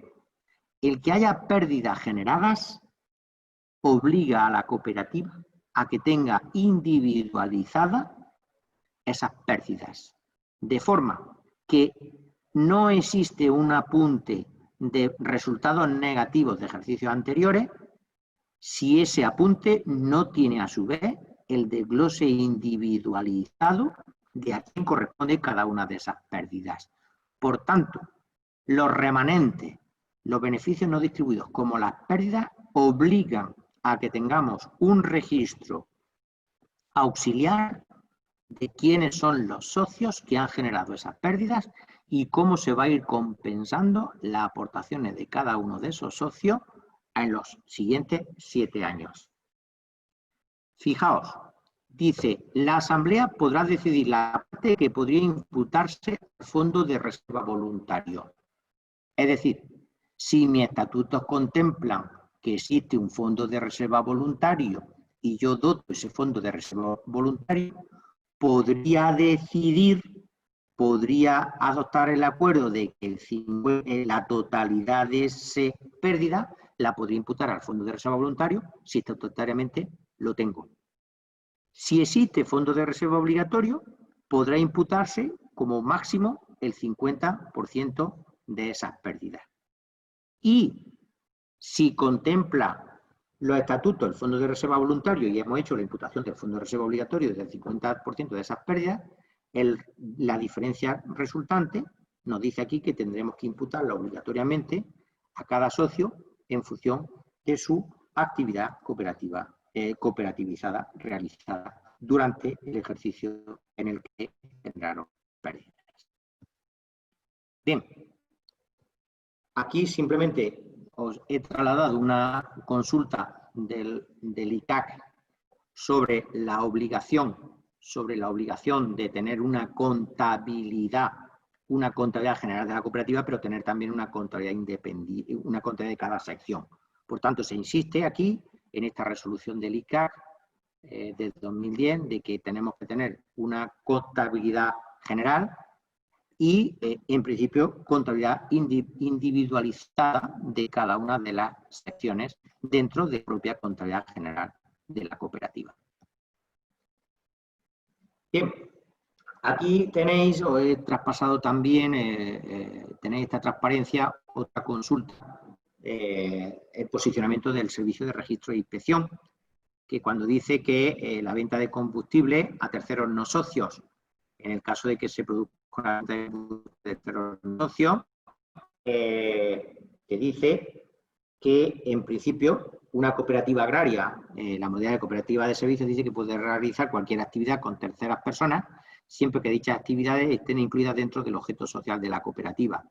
el que haya pérdidas generadas obliga a la cooperativa a que tenga individualizadas esas pérdidas, de forma que no existe un apunte de resultados negativos de ejercicios anteriores si ese apunte no tiene a su vez el desglose individualizado de a quién corresponde cada una de esas pérdidas. Por tanto, los remanentes, los beneficios no distribuidos como las pérdidas obligan a que tengamos un registro auxiliar de quiénes son los socios que han generado esas pérdidas y cómo se va a ir compensando las aportaciones de cada uno de esos socios en los siguientes 7 años. Fijaos, dice, la Asamblea podrá decidir la parte que podría imputarse al fondo de reserva voluntario. Es decir, si mis estatutos contemplan que existe un fondo de reserva voluntario y yo doto ese fondo de reserva voluntario, podría decidir, podría adoptar el acuerdo de que la totalidad de esa pérdida la podría imputar al fondo de reserva voluntario si estatutariamente lo tengo. Si existe fondo de reserva obligatorio, podrá imputarse como máximo el 50% de esas pérdidas. Y si contempla los estatutos del fondo de reserva voluntario y hemos hecho la imputación del fondo de reserva obligatorio del 50% de esas pérdidas, la diferencia resultante nos dice aquí que tendremos que imputarla obligatoriamente a cada socio en función de su actividad cooperativa, cooperativizada realizada durante el ejercicio en el que generaron pérdidas. Bien, aquí simplemente os he trasladado una consulta del ICAC sobre la obligación de tener una contabilidad general de la cooperativa, pero tener también una contabilidad independiente, una contabilidad de cada sección. Por tanto, se insiste aquí, en esta resolución del ICAC de 2010, de que tenemos que tener una contabilidad general y, en principio, contabilidad individualizada de cada una de las secciones dentro de la propia contabilidad general de la cooperativa. Bien, aquí tenéis, os he traspasado también, tenéis esta transparencia, otra consulta, el posicionamiento del Servicio de Registro e Inspección, que cuando dice que la venta de combustible a terceros no socios, en el caso de que se produzca una venta de terceros no socios, que dice que en principio una cooperativa agraria, la modalidad de cooperativa de servicios, dice que puede realizar cualquier actividad con terceras personas, siempre que dichas actividades estén incluidas dentro del objeto social de la cooperativa.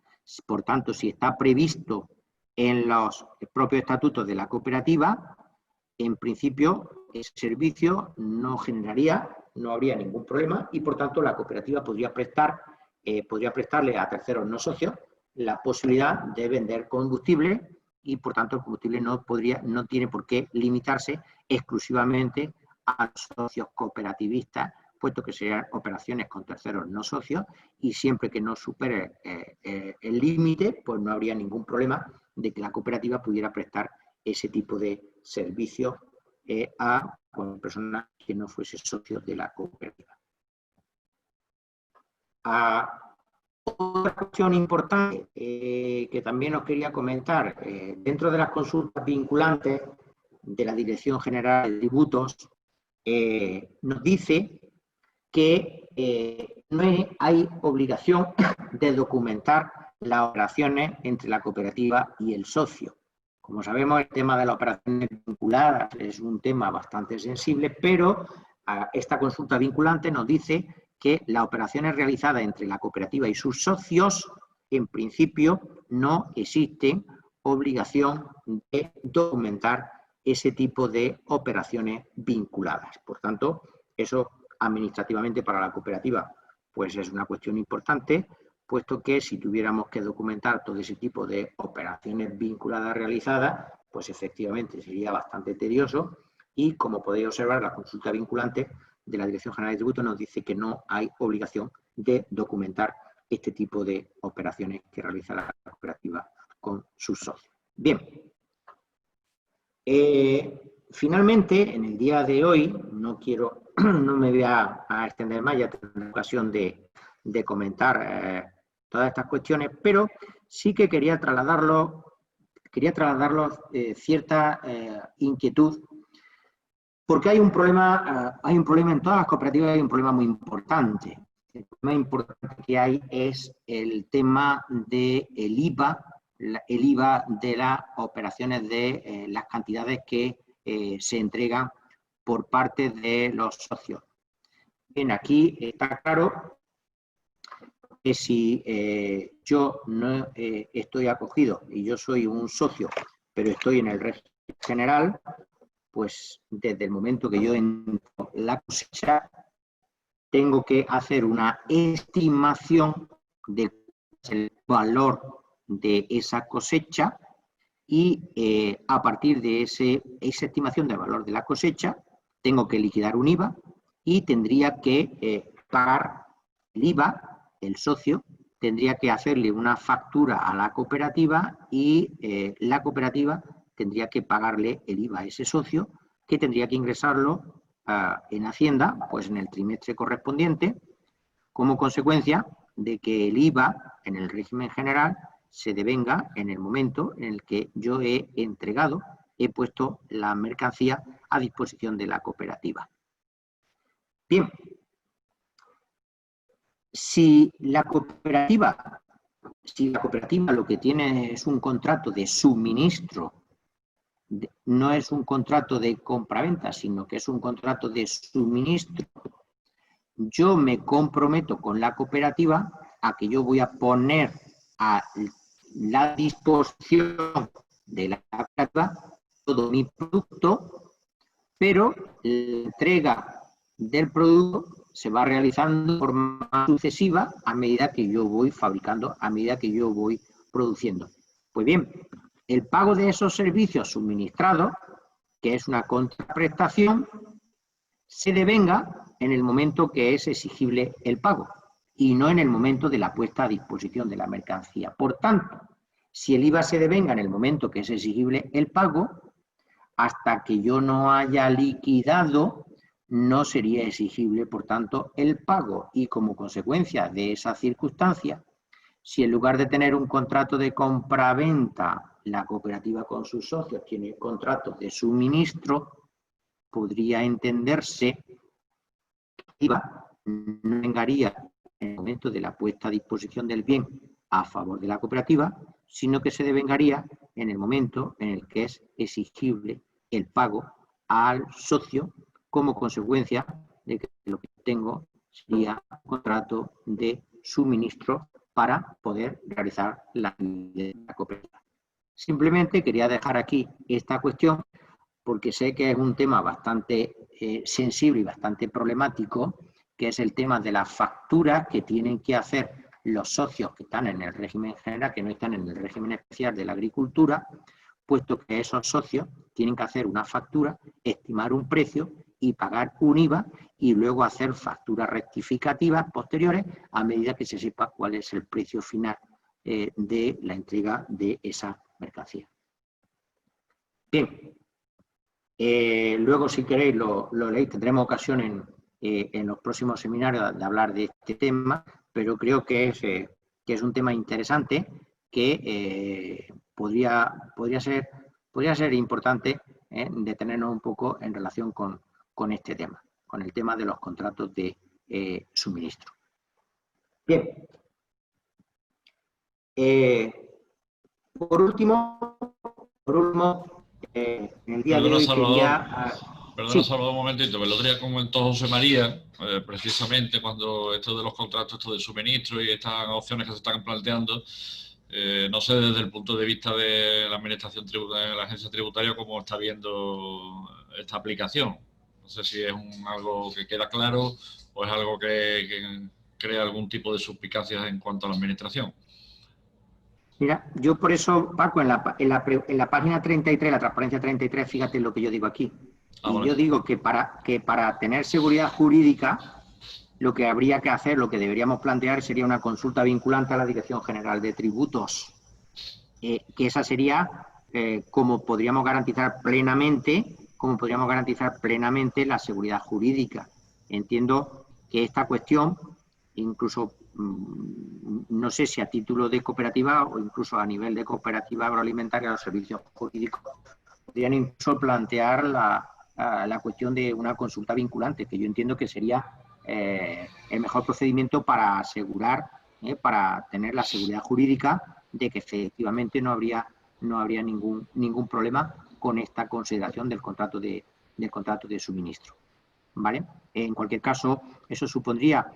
Por tanto, si está previsto en los propios estatutos de la cooperativa, en principio ese servicio no habría ningún problema y por tanto la cooperativa podría prestarle a terceros no socios la posibilidad de vender combustible y por tanto el combustible no tiene por qué limitarse exclusivamente a los socios cooperativistas, puesto que serían operaciones con terceros no socios y siempre que no supere el límite, pues no habría ningún problema de que la cooperativa pudiera prestar ese tipo de servicios a personas que no fuesen socios de la cooperativa. Otra cuestión importante que también os quería comentar, dentro de las consultas vinculantes de la Dirección General de Tributos, nos dice que no hay obligación de documentar las operaciones entre la cooperativa y el socio. Como sabemos, el tema de las operaciones vinculadas es un tema bastante sensible, pero esta consulta vinculante nos dice que las operaciones realizadas entre la cooperativa y sus socios, en principio, no existe obligación de documentar ese tipo de operaciones vinculadas. Por tanto, eso administrativamente para la cooperativa pues es una cuestión importante, puesto que si tuviéramos que documentar todo ese tipo de operaciones vinculadas realizadas, pues efectivamente sería bastante tedioso y, como podéis observar, la consulta vinculante de la Dirección General de Tributos nos dice que no hay obligación de documentar este tipo de operaciones que realiza la cooperativa con sus socios. Bien. finalmente, en el día de hoy, no me voy a extender más, ya tendré ocasión de comentar todas estas cuestiones, pero sí que quería trasladarlos cierta inquietud, porque hay un problema en todas las cooperativas, hay un problema muy importante. El problema importante que hay es el tema del IVA, el IVA de las operaciones de las cantidades que se entregan por parte de los socios. Bien, aquí está claro que si yo no estoy acogido y yo soy un socio, pero estoy en el régimen general, pues desde el momento que yo entro la cosecha, tengo que hacer una estimación del valor de esa cosecha y a partir de esa estimación del valor de la cosecha, tengo que liquidar un IVA y tendría que pagar el IVA, el socio, tendría que hacerle una factura a la cooperativa y la cooperativa tendría que pagarle el IVA a ese socio, que tendría que ingresarlo en Hacienda, pues en el trimestre correspondiente, como consecuencia de que el IVA en el régimen general se devenga en el momento en el que yo he puesto la mercancía a disposición de la cooperativa. Bien, si la cooperativa lo que tiene es un contrato de suministro, no es un contrato de compraventa, sino que es un contrato de suministro, yo me comprometo con la cooperativa a que yo voy a poner a la disposición de la cooperativa todo mi producto, pero la entrega del producto se va realizando de forma sucesiva a medida que yo voy fabricando, a medida que yo voy produciendo. Pues bien, el pago de esos servicios suministrados, que es una contraprestación, se devenga en el momento que es exigible el pago y no en el momento de la puesta a disposición de la mercancía. Por tanto, si el IVA se devenga en el momento que es exigible el pago, hasta que yo no haya liquidado, no sería exigible, por tanto, el pago. Y como consecuencia de esa circunstancia, si en lugar de tener un contrato de compraventa, la cooperativa con sus socios tiene contratos de suministro, podría entenderse que el IVA no vengaría en el momento de la puesta a disposición del bien a favor de la cooperativa, sino que se devengaría en el momento en el que es exigible el pago al socio como consecuencia de que lo que tengo sería un contrato de suministro para poder realizar la cooperativa. Simplemente quería dejar aquí esta cuestión porque sé que es un tema bastante sensible y bastante problemático, que es el tema de las facturas que tienen que hacer los socios que están en el régimen general, que no están en el régimen especial de la agricultura, puesto que esos socios tienen que hacer una factura, estimar un precio y pagar un IVA y luego hacer facturas rectificativas posteriores a medida que se sepa cuál es el precio final de la entrega de esa mercancía. Bien, luego si queréis lo leéis, tendremos ocasión en los próximos seminarios de hablar de este tema, pero creo que es un tema interesante que podría ser importante detenernos un poco en relación con este tema, con el tema de los contratos de suministro. Bien. Por último, en el día de hoy quería... Perdona, Salvador, un momentito. El otro día comentó José María, precisamente cuando esto de los contratos, esto de suministro y estas opciones que se están planteando, no sé desde el punto de vista de la administración tributaria, de la agencia tributaria, cómo está viendo esta aplicación. No sé si es algo que queda claro o es algo que crea algún tipo de suspicacias en cuanto a la administración. Mira, yo por eso, Paco, en la página 33, la transparencia 33, fíjate lo que yo digo aquí. Vale. Yo digo que para tener seguridad jurídica, lo que habría que hacer, lo que deberíamos plantear sería una consulta vinculante a la Dirección General de Tributos. Que esa sería como podríamos garantizar plenamente cómo podríamos garantizar plenamente la seguridad jurídica. Entiendo que esta cuestión, incluso no sé si a título de cooperativa o incluso a nivel de cooperativa agroalimentaria, los servicios jurídicos podrían incluso plantear la cuestión de una consulta vinculante, que yo entiendo que sería el mejor procedimiento para asegurar, para tener la seguridad jurídica de que efectivamente no habría ningún problema con esta consideración del contrato de suministro, ¿vale? En cualquier caso, eso supondría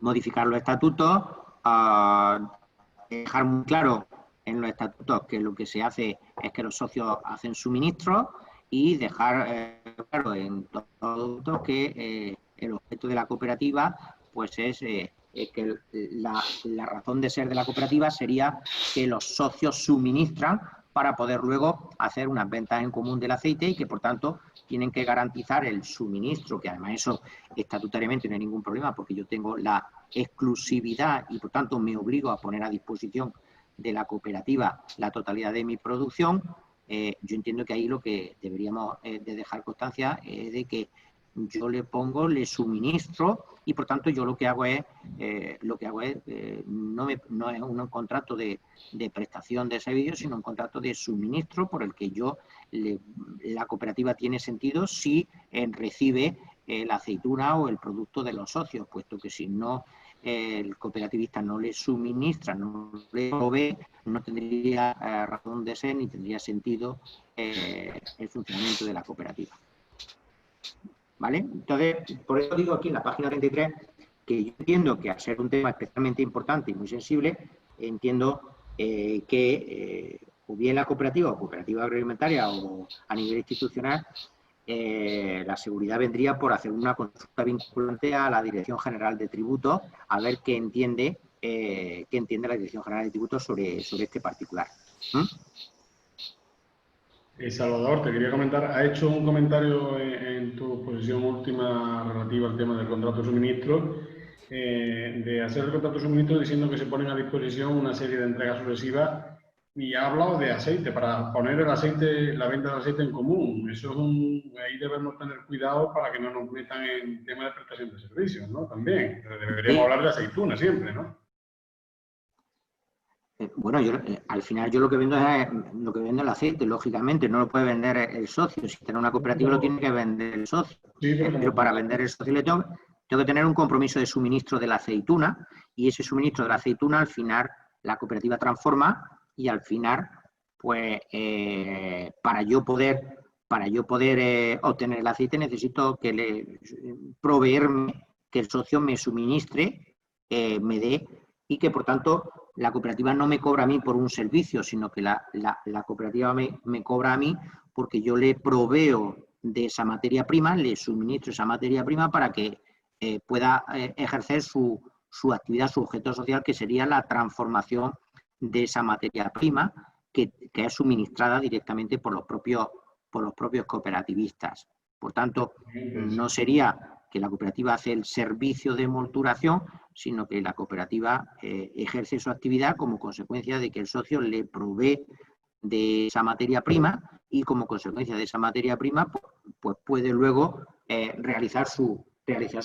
modificar los estatutos, dejar muy claro en los estatutos que lo que se hace es que los socios hacen suministros y dejar claro en todo que el objeto de la cooperativa pues es que la razón de ser de la cooperativa sería que los socios suministran para poder luego hacer unas ventas en común del aceite y que por tanto tienen que garantizar el suministro, que además eso estatutariamente no hay ningún problema porque yo tengo la exclusividad y por tanto me obligo a poner a disposición de la cooperativa la totalidad de mi producción. Yo entiendo que ahí lo que deberíamos de dejar constancia es de que yo le suministro y por tanto yo lo que hago es no es un contrato de prestación de servicios, sino un contrato de suministro por el que la cooperativa tiene sentido si recibe la aceituna o el producto de los socios, puesto que si no el cooperativista no le suministra, no le provee, no tendría razón de ser ni tendría sentido el funcionamiento de la cooperativa. ¿Vale? Entonces, por eso digo aquí en la página 33 que yo entiendo que al ser un tema especialmente importante y muy sensible, entiendo que o bien la cooperativa o cooperativa agroalimentaria o a nivel institucional, la seguridad vendría por hacer una consulta vinculante a la Dirección General de Tributos a ver qué entiende la Dirección General de Tributos sobre este particular. Salvador, te quería comentar, ha hecho un comentario en tu exposición última relativa al tema del contrato de suministro, de hacer el contrato de suministro diciendo que se ponen a disposición una serie de entregas sucesivas y ha hablado de aceite, para poner el aceite, la venta del aceite en común. Eso es ahí debemos tener cuidado para que no nos metan en tema de prestación de servicios, ¿no? También, deberíamos hablar de aceituna siempre, ¿no? Bueno, al final yo lo que vendo es el aceite, lógicamente, no lo puede vender el socio. Si tiene una cooperativa lo tiene que vender el socio. Sí, pero para vender el socio tengo que tener un compromiso de suministro de la aceituna y ese suministro de la aceituna al final la cooperativa transforma y al final, pues, para yo poder obtener el aceite necesito proveerme, que el socio me suministre, me dé y que por tanto la cooperativa no me cobra a mí por un servicio, sino que la cooperativa me cobra a mí porque yo le proveo de esa materia prima, le suministro esa materia prima para que pueda ejercer su actividad, su objeto social, que sería la transformación de esa materia prima que es suministrada directamente por los propios cooperativistas. Por tanto, no sería que la cooperativa hace el servicio de molturación, sino que la cooperativa ejerce su actividad como consecuencia de que el socio le provee de esa materia prima y como consecuencia de esa materia prima pues puede luego realizar su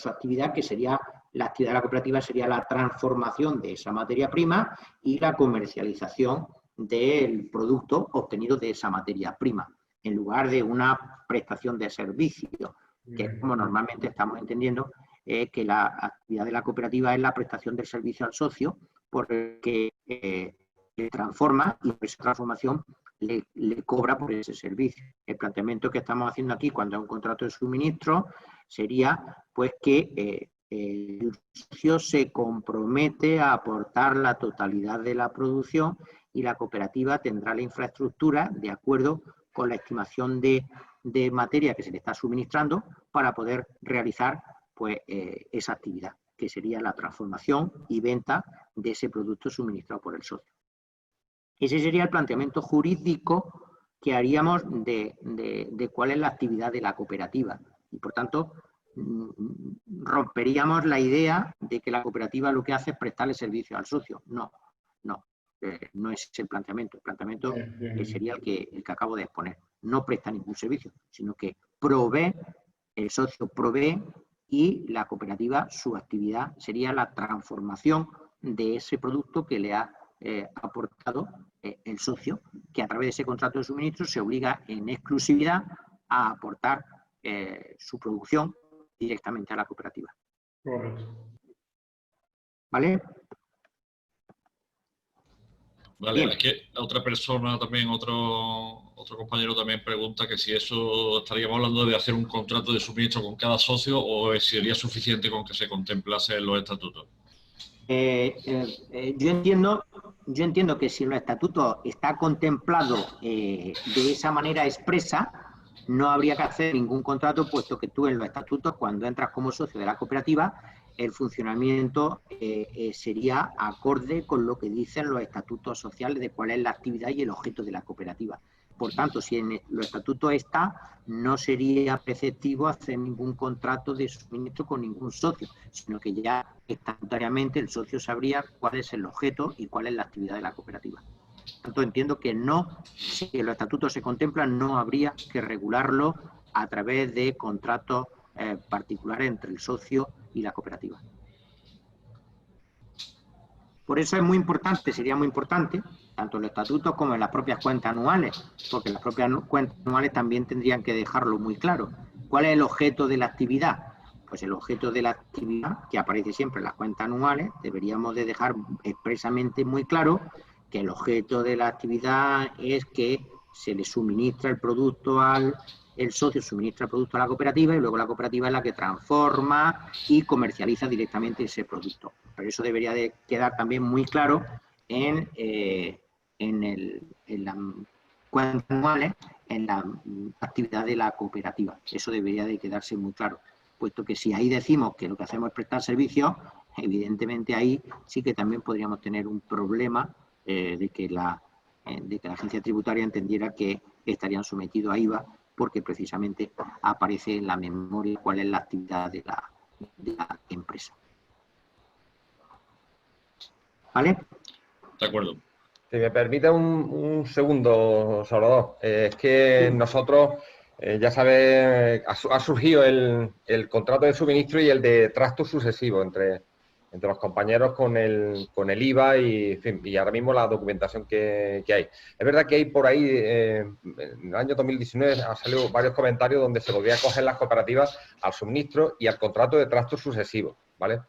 actividad, que sería la actividad de la cooperativa sería la transformación de esa materia prima y la comercialización del producto obtenido de esa materia prima, en lugar de una prestación de servicio, que es como normalmente estamos entendiendo que la actividad de la cooperativa es la prestación del servicio al socio, porque le transforma y por esa transformación le cobra por ese servicio. El planteamiento que estamos haciendo aquí cuando hay un contrato de suministro sería pues que el socio se compromete a aportar la totalidad de la producción y la cooperativa tendrá la infraestructura de acuerdo con la estimación de materia que se le está suministrando para poder realizar pues, esa actividad, que sería la transformación y venta de ese producto suministrado por el socio. Ese sería el planteamiento jurídico que haríamos de cuál es la actividad de la cooperativa. Y por tanto, romperíamos la idea de que la cooperativa lo que hace es prestarle servicio al socio. No es el planteamiento. El planteamiento sería el que acabo de exponer. no presta ningún servicio, sino que provee, el socio provee y la cooperativa, su actividad sería la transformación de ese producto que le ha aportado el socio, que a través de ese contrato de suministro se obliga en exclusividad a aportar su producción directamente a la cooperativa. Correcto. ¿Vale? Vale, Bien. aquí otra persona también, otro compañero también pregunta que si eso estaríamos hablando de hacer un contrato de suministro con cada socio o sería suficiente con que se contemplase en los estatutos. Yo entiendo que si los estatutos está contemplado de esa manera expresa, no habría que hacer ningún contrato, puesto que tú en los estatutos, cuando entras como socio de la cooperativa, el funcionamiento sería acorde con lo que dicen los estatutos sociales de cuál es la actividad y el objeto de la cooperativa. Por tanto, si en los estatutos está, no sería preceptivo hacer ningún contrato de suministro con ningún socio, sino que ya estatutariamente el socio sabría cuál es el objeto y cuál es la actividad de la cooperativa. Por tanto, entiendo que no, si los estatutos se contemplan, no habría que regularlo a través de contratos particulares entre el socio y la cooperativa. Por eso es muy importante, sería muy importante, tanto en los estatutos como en las propias cuentas anuales, porque las propias cuentas anuales también tendrían que dejarlo muy claro. ¿Cuál es el objeto de la actividad? Pues el objeto de la actividad, que aparece siempre en las cuentas anuales, deberíamos de dejar expresamente muy claro que el objeto de la actividad es que se le suministra el producto el socio suministra el producto a la cooperativa y luego la cooperativa es la que transforma y comercializa directamente ese producto. Pero eso debería de quedar también muy claro en las cuentas anuales, en la actividad de la cooperativa. Eso debería de quedarse muy claro, puesto que si ahí decimos que lo que hacemos es prestar servicios, evidentemente ahí sí que también podríamos tener un problema de que la agencia tributaria entendiera que estarían sometidos a IVA, porque precisamente aparece en la memoria cuál es la actividad de la empresa. ¿Vale? De acuerdo. Si me permite un segundo, Salvador, es que nosotros, ya sabes, ha surgido el contrato de suministro y el de trato sucesivo entre los compañeros con el IVA y, en fin, y ahora mismo la documentación que hay. Es verdad que hay por ahí, en el año 2019 han salido varios comentarios donde se podría acoger las cooperativas al suministro y al contrato de trato sucesivo, ¿vale?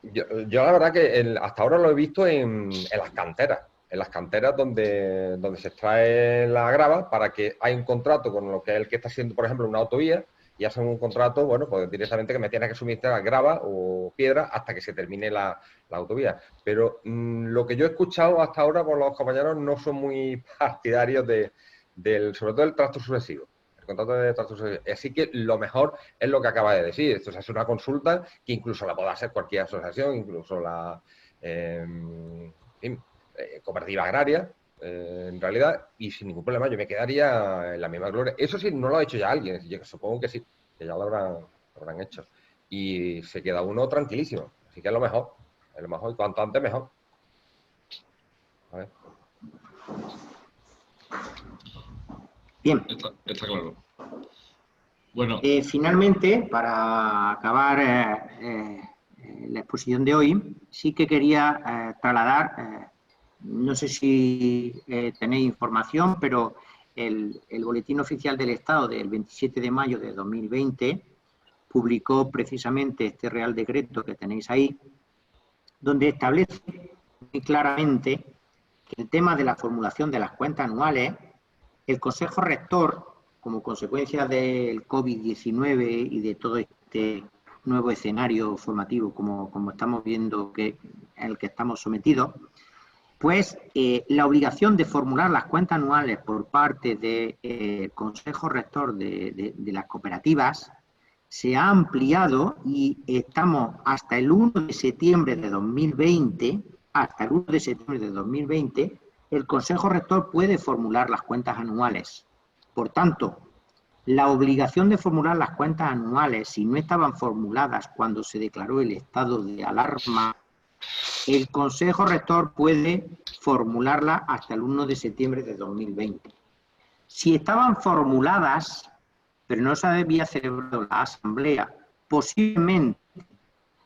Yo la verdad que hasta ahora lo he visto en las canteras donde se extrae la grava, para que hay un contrato con lo que es el que está haciendo, por ejemplo, una autovía, y hacen un contrato, bueno, pues directamente que me tiene que suministrar grava o piedra hasta que se termine la autovía. Pero lo que yo he escuchado hasta ahora por los compañeros no son muy partidarios sobre todo del trato sucesivo. El contrato de trato sucesivo. Así que lo mejor es lo que acaba de decir. Esto se hace una consulta que incluso la puede hacer cualquier asociación, incluso la cooperativa agraria, en realidad, y sin ningún problema yo me quedaría en la misma gloria. Eso sí, no lo ha hecho ya alguien, yo supongo que sí, que ya lo habrán hecho. Y se queda uno tranquilísimo. Así que es lo mejor, y cuanto antes mejor. A ver. Bien. Está claro. Bueno. Finalmente, para acabar la exposición de hoy, sí que quería trasladar, no sé si tenéis información, pero el Boletín Oficial del Estado del 27 de mayo de 2020 publicó precisamente este Real Decreto que tenéis ahí, donde establece muy claramente que el tema de la formulación de las cuentas anuales, el Consejo Rector, como consecuencia del COVID-19 y de todo este nuevo escenario formativo, como estamos viendo al que estamos sometidos, pues la obligación de formular las cuentas anuales por parte del Consejo Rector de las cooperativas se ha ampliado y estamos hasta el 1 de septiembre de 2020, el Consejo Rector puede formular las cuentas anuales. Por tanto, la obligación de formular las cuentas anuales, si no estaban formuladas cuando se declaró el estado de alarma, el Consejo Rector puede formularla hasta el 1 de septiembre de 2020. Si estaban formuladas, pero no se había celebrado la asamblea, posiblemente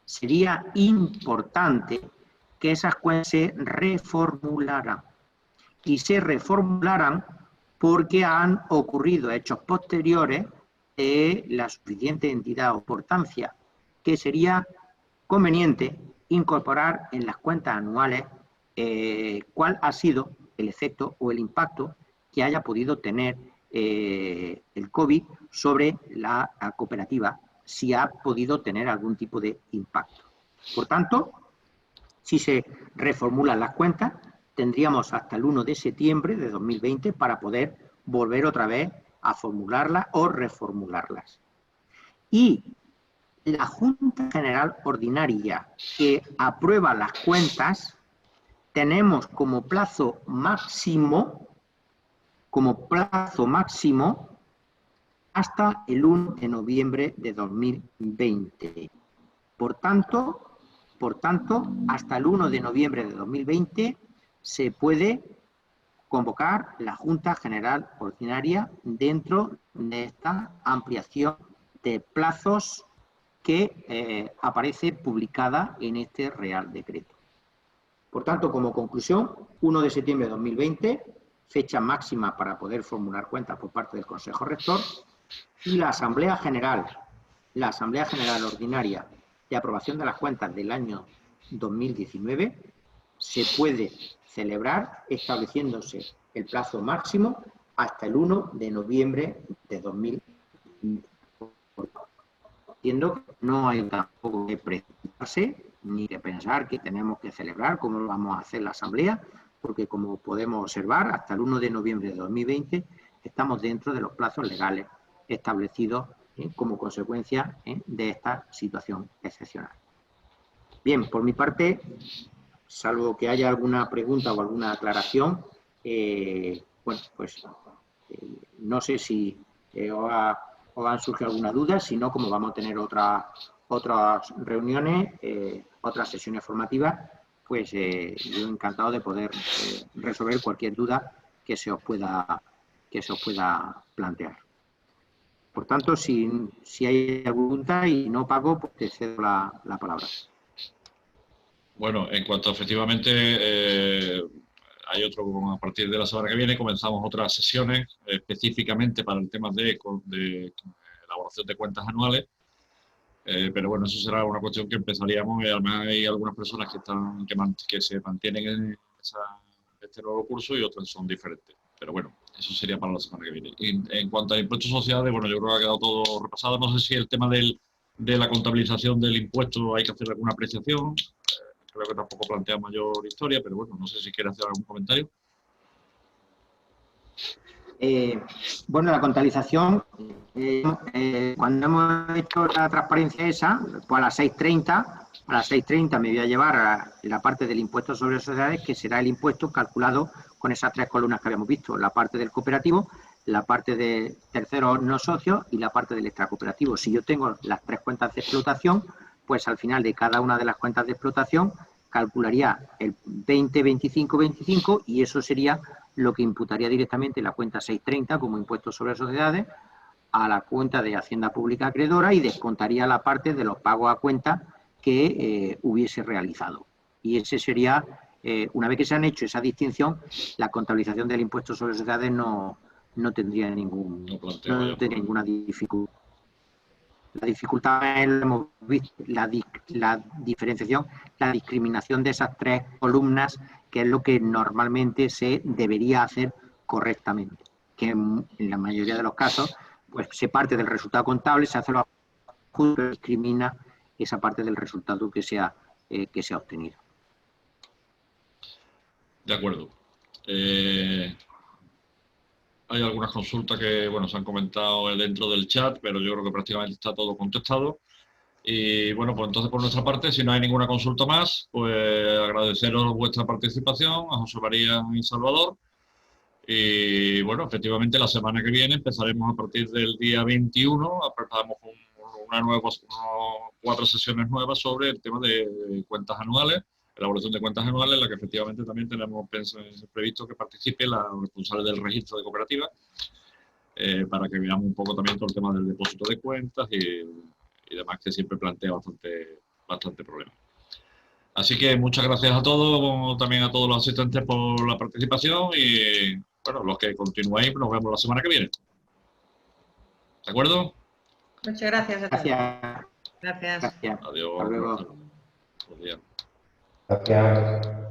sería importante que esas cuentas se reformularan. Y se reformularan porque han ocurrido hechos posteriores de la suficiente entidad o importancia que sería conveniente incorporar en las cuentas anuales cuál ha sido el efecto o el impacto que haya podido tener el COVID sobre la cooperativa, si ha podido tener algún tipo de impacto. Por tanto, si se reformulan las cuentas, tendríamos hasta el 1 de septiembre de 2020 para poder volver otra vez a formularlas o reformularlas. Y la Junta General Ordinaria que aprueba las cuentas, tenemos como plazo máximo hasta el 1 de noviembre de 2020. Por tanto, hasta el 1 de noviembre de 2020 se puede convocar la Junta General Ordinaria dentro de esta ampliación de plazos que aparece publicada en este Real Decreto. Por tanto, como conclusión, 1 de septiembre de 2020, fecha máxima para poder formular cuentas por parte del Consejo Rector, y la Asamblea General Ordinaria de aprobación de las cuentas del año 2019 se puede celebrar estableciéndose el plazo máximo hasta el 1 de noviembre de 2020. Entiendo que no hay tampoco que precipitarse ni que pensar que tenemos que celebrar cómo lo vamos a hacer la Asamblea, porque como podemos observar, hasta el 1 de noviembre de 2020 estamos dentro de los plazos legales establecidos como consecuencia de esta situación excepcional. Bien, por mi parte, salvo que haya alguna pregunta o alguna aclaración, bueno, pues no sé si os han surgido alguna duda, si no, como vamos a tener otras reuniones, otras sesiones formativas, pues yo encantado de poder resolver cualquier duda que se os pueda plantear. Por tanto, si hay alguna pregunta y no, Paco, pues te cedo la palabra. Bueno, en cuanto efectivamente hay otro, a partir de la semana que viene comenzamos otras sesiones específicamente para el tema de elaboración de cuentas anuales, pero bueno, eso será una cuestión que empezaríamos, y además hay algunas personas que se mantienen en este nuevo curso y otras son diferentes, pero bueno, eso sería para la semana que viene. Y en cuanto a impuestos sociales, bueno, yo creo que ha quedado todo repasado. No sé si el tema de la contabilización del impuesto hay que hacer alguna apreciación. Creo que tampoco plantea mayor historia, pero bueno, no sé si quiere hacer algún comentario. Bueno, la contabilización, cuando hemos hecho la transparencia esa, pues a las 6:30 me voy a llevar a la parte del impuesto sobre sociedades, que será el impuesto calculado con esas tres columnas que habíamos visto, la parte del cooperativo, la parte de terceros no socios y la parte del extracooperativo. Si yo tengo las tres cuentas de explotación, pues al final de cada una de las cuentas de explotación calcularía el 20, 25, 25 y eso sería lo que imputaría directamente la cuenta 630 como impuesto sobre sociedades a la cuenta de Hacienda Pública Acreedora y descontaría la parte de los pagos a cuenta que hubiese realizado. Y ese sería, una vez que se han hecho esa distinción, la contabilización del impuesto sobre sociedades no tendría ninguna dificultad. La dificultad es, hemos visto, la diferenciación, la discriminación de esas tres columnas, que es lo que normalmente se debería hacer correctamente. Que en la mayoría de los casos, pues se parte del resultado contable, se hace lo justo, pero discrimina esa parte del resultado que se ha obtenido. De acuerdo. Hay algunas consultas que, bueno, se han comentado dentro del chat, pero yo creo que prácticamente está todo contestado. Y bueno, pues entonces por nuestra parte, si no hay ninguna consulta más, pues agradeceros vuestra participación a José María y Salvador. Y bueno, efectivamente la semana que viene empezaremos a partir del día 21, preparamos unas 4 sesiones nuevas sobre el tema de cuentas anuales, elaboración de cuentas anuales, en la que efectivamente también tenemos previsto que participe la responsable del registro de cooperativas, para que veamos un poco también todo el tema del depósito de cuentas y demás, que siempre plantea bastante problema. Así que muchas gracias a todos, como también a todos los asistentes por la participación y, bueno, los que continuéis, nos vemos la semana que viene. ¿De acuerdo? Muchas gracias a todos. Gracias. Gracias. Gracias. Adiós. Hasta luego. Buenos días. Gracias.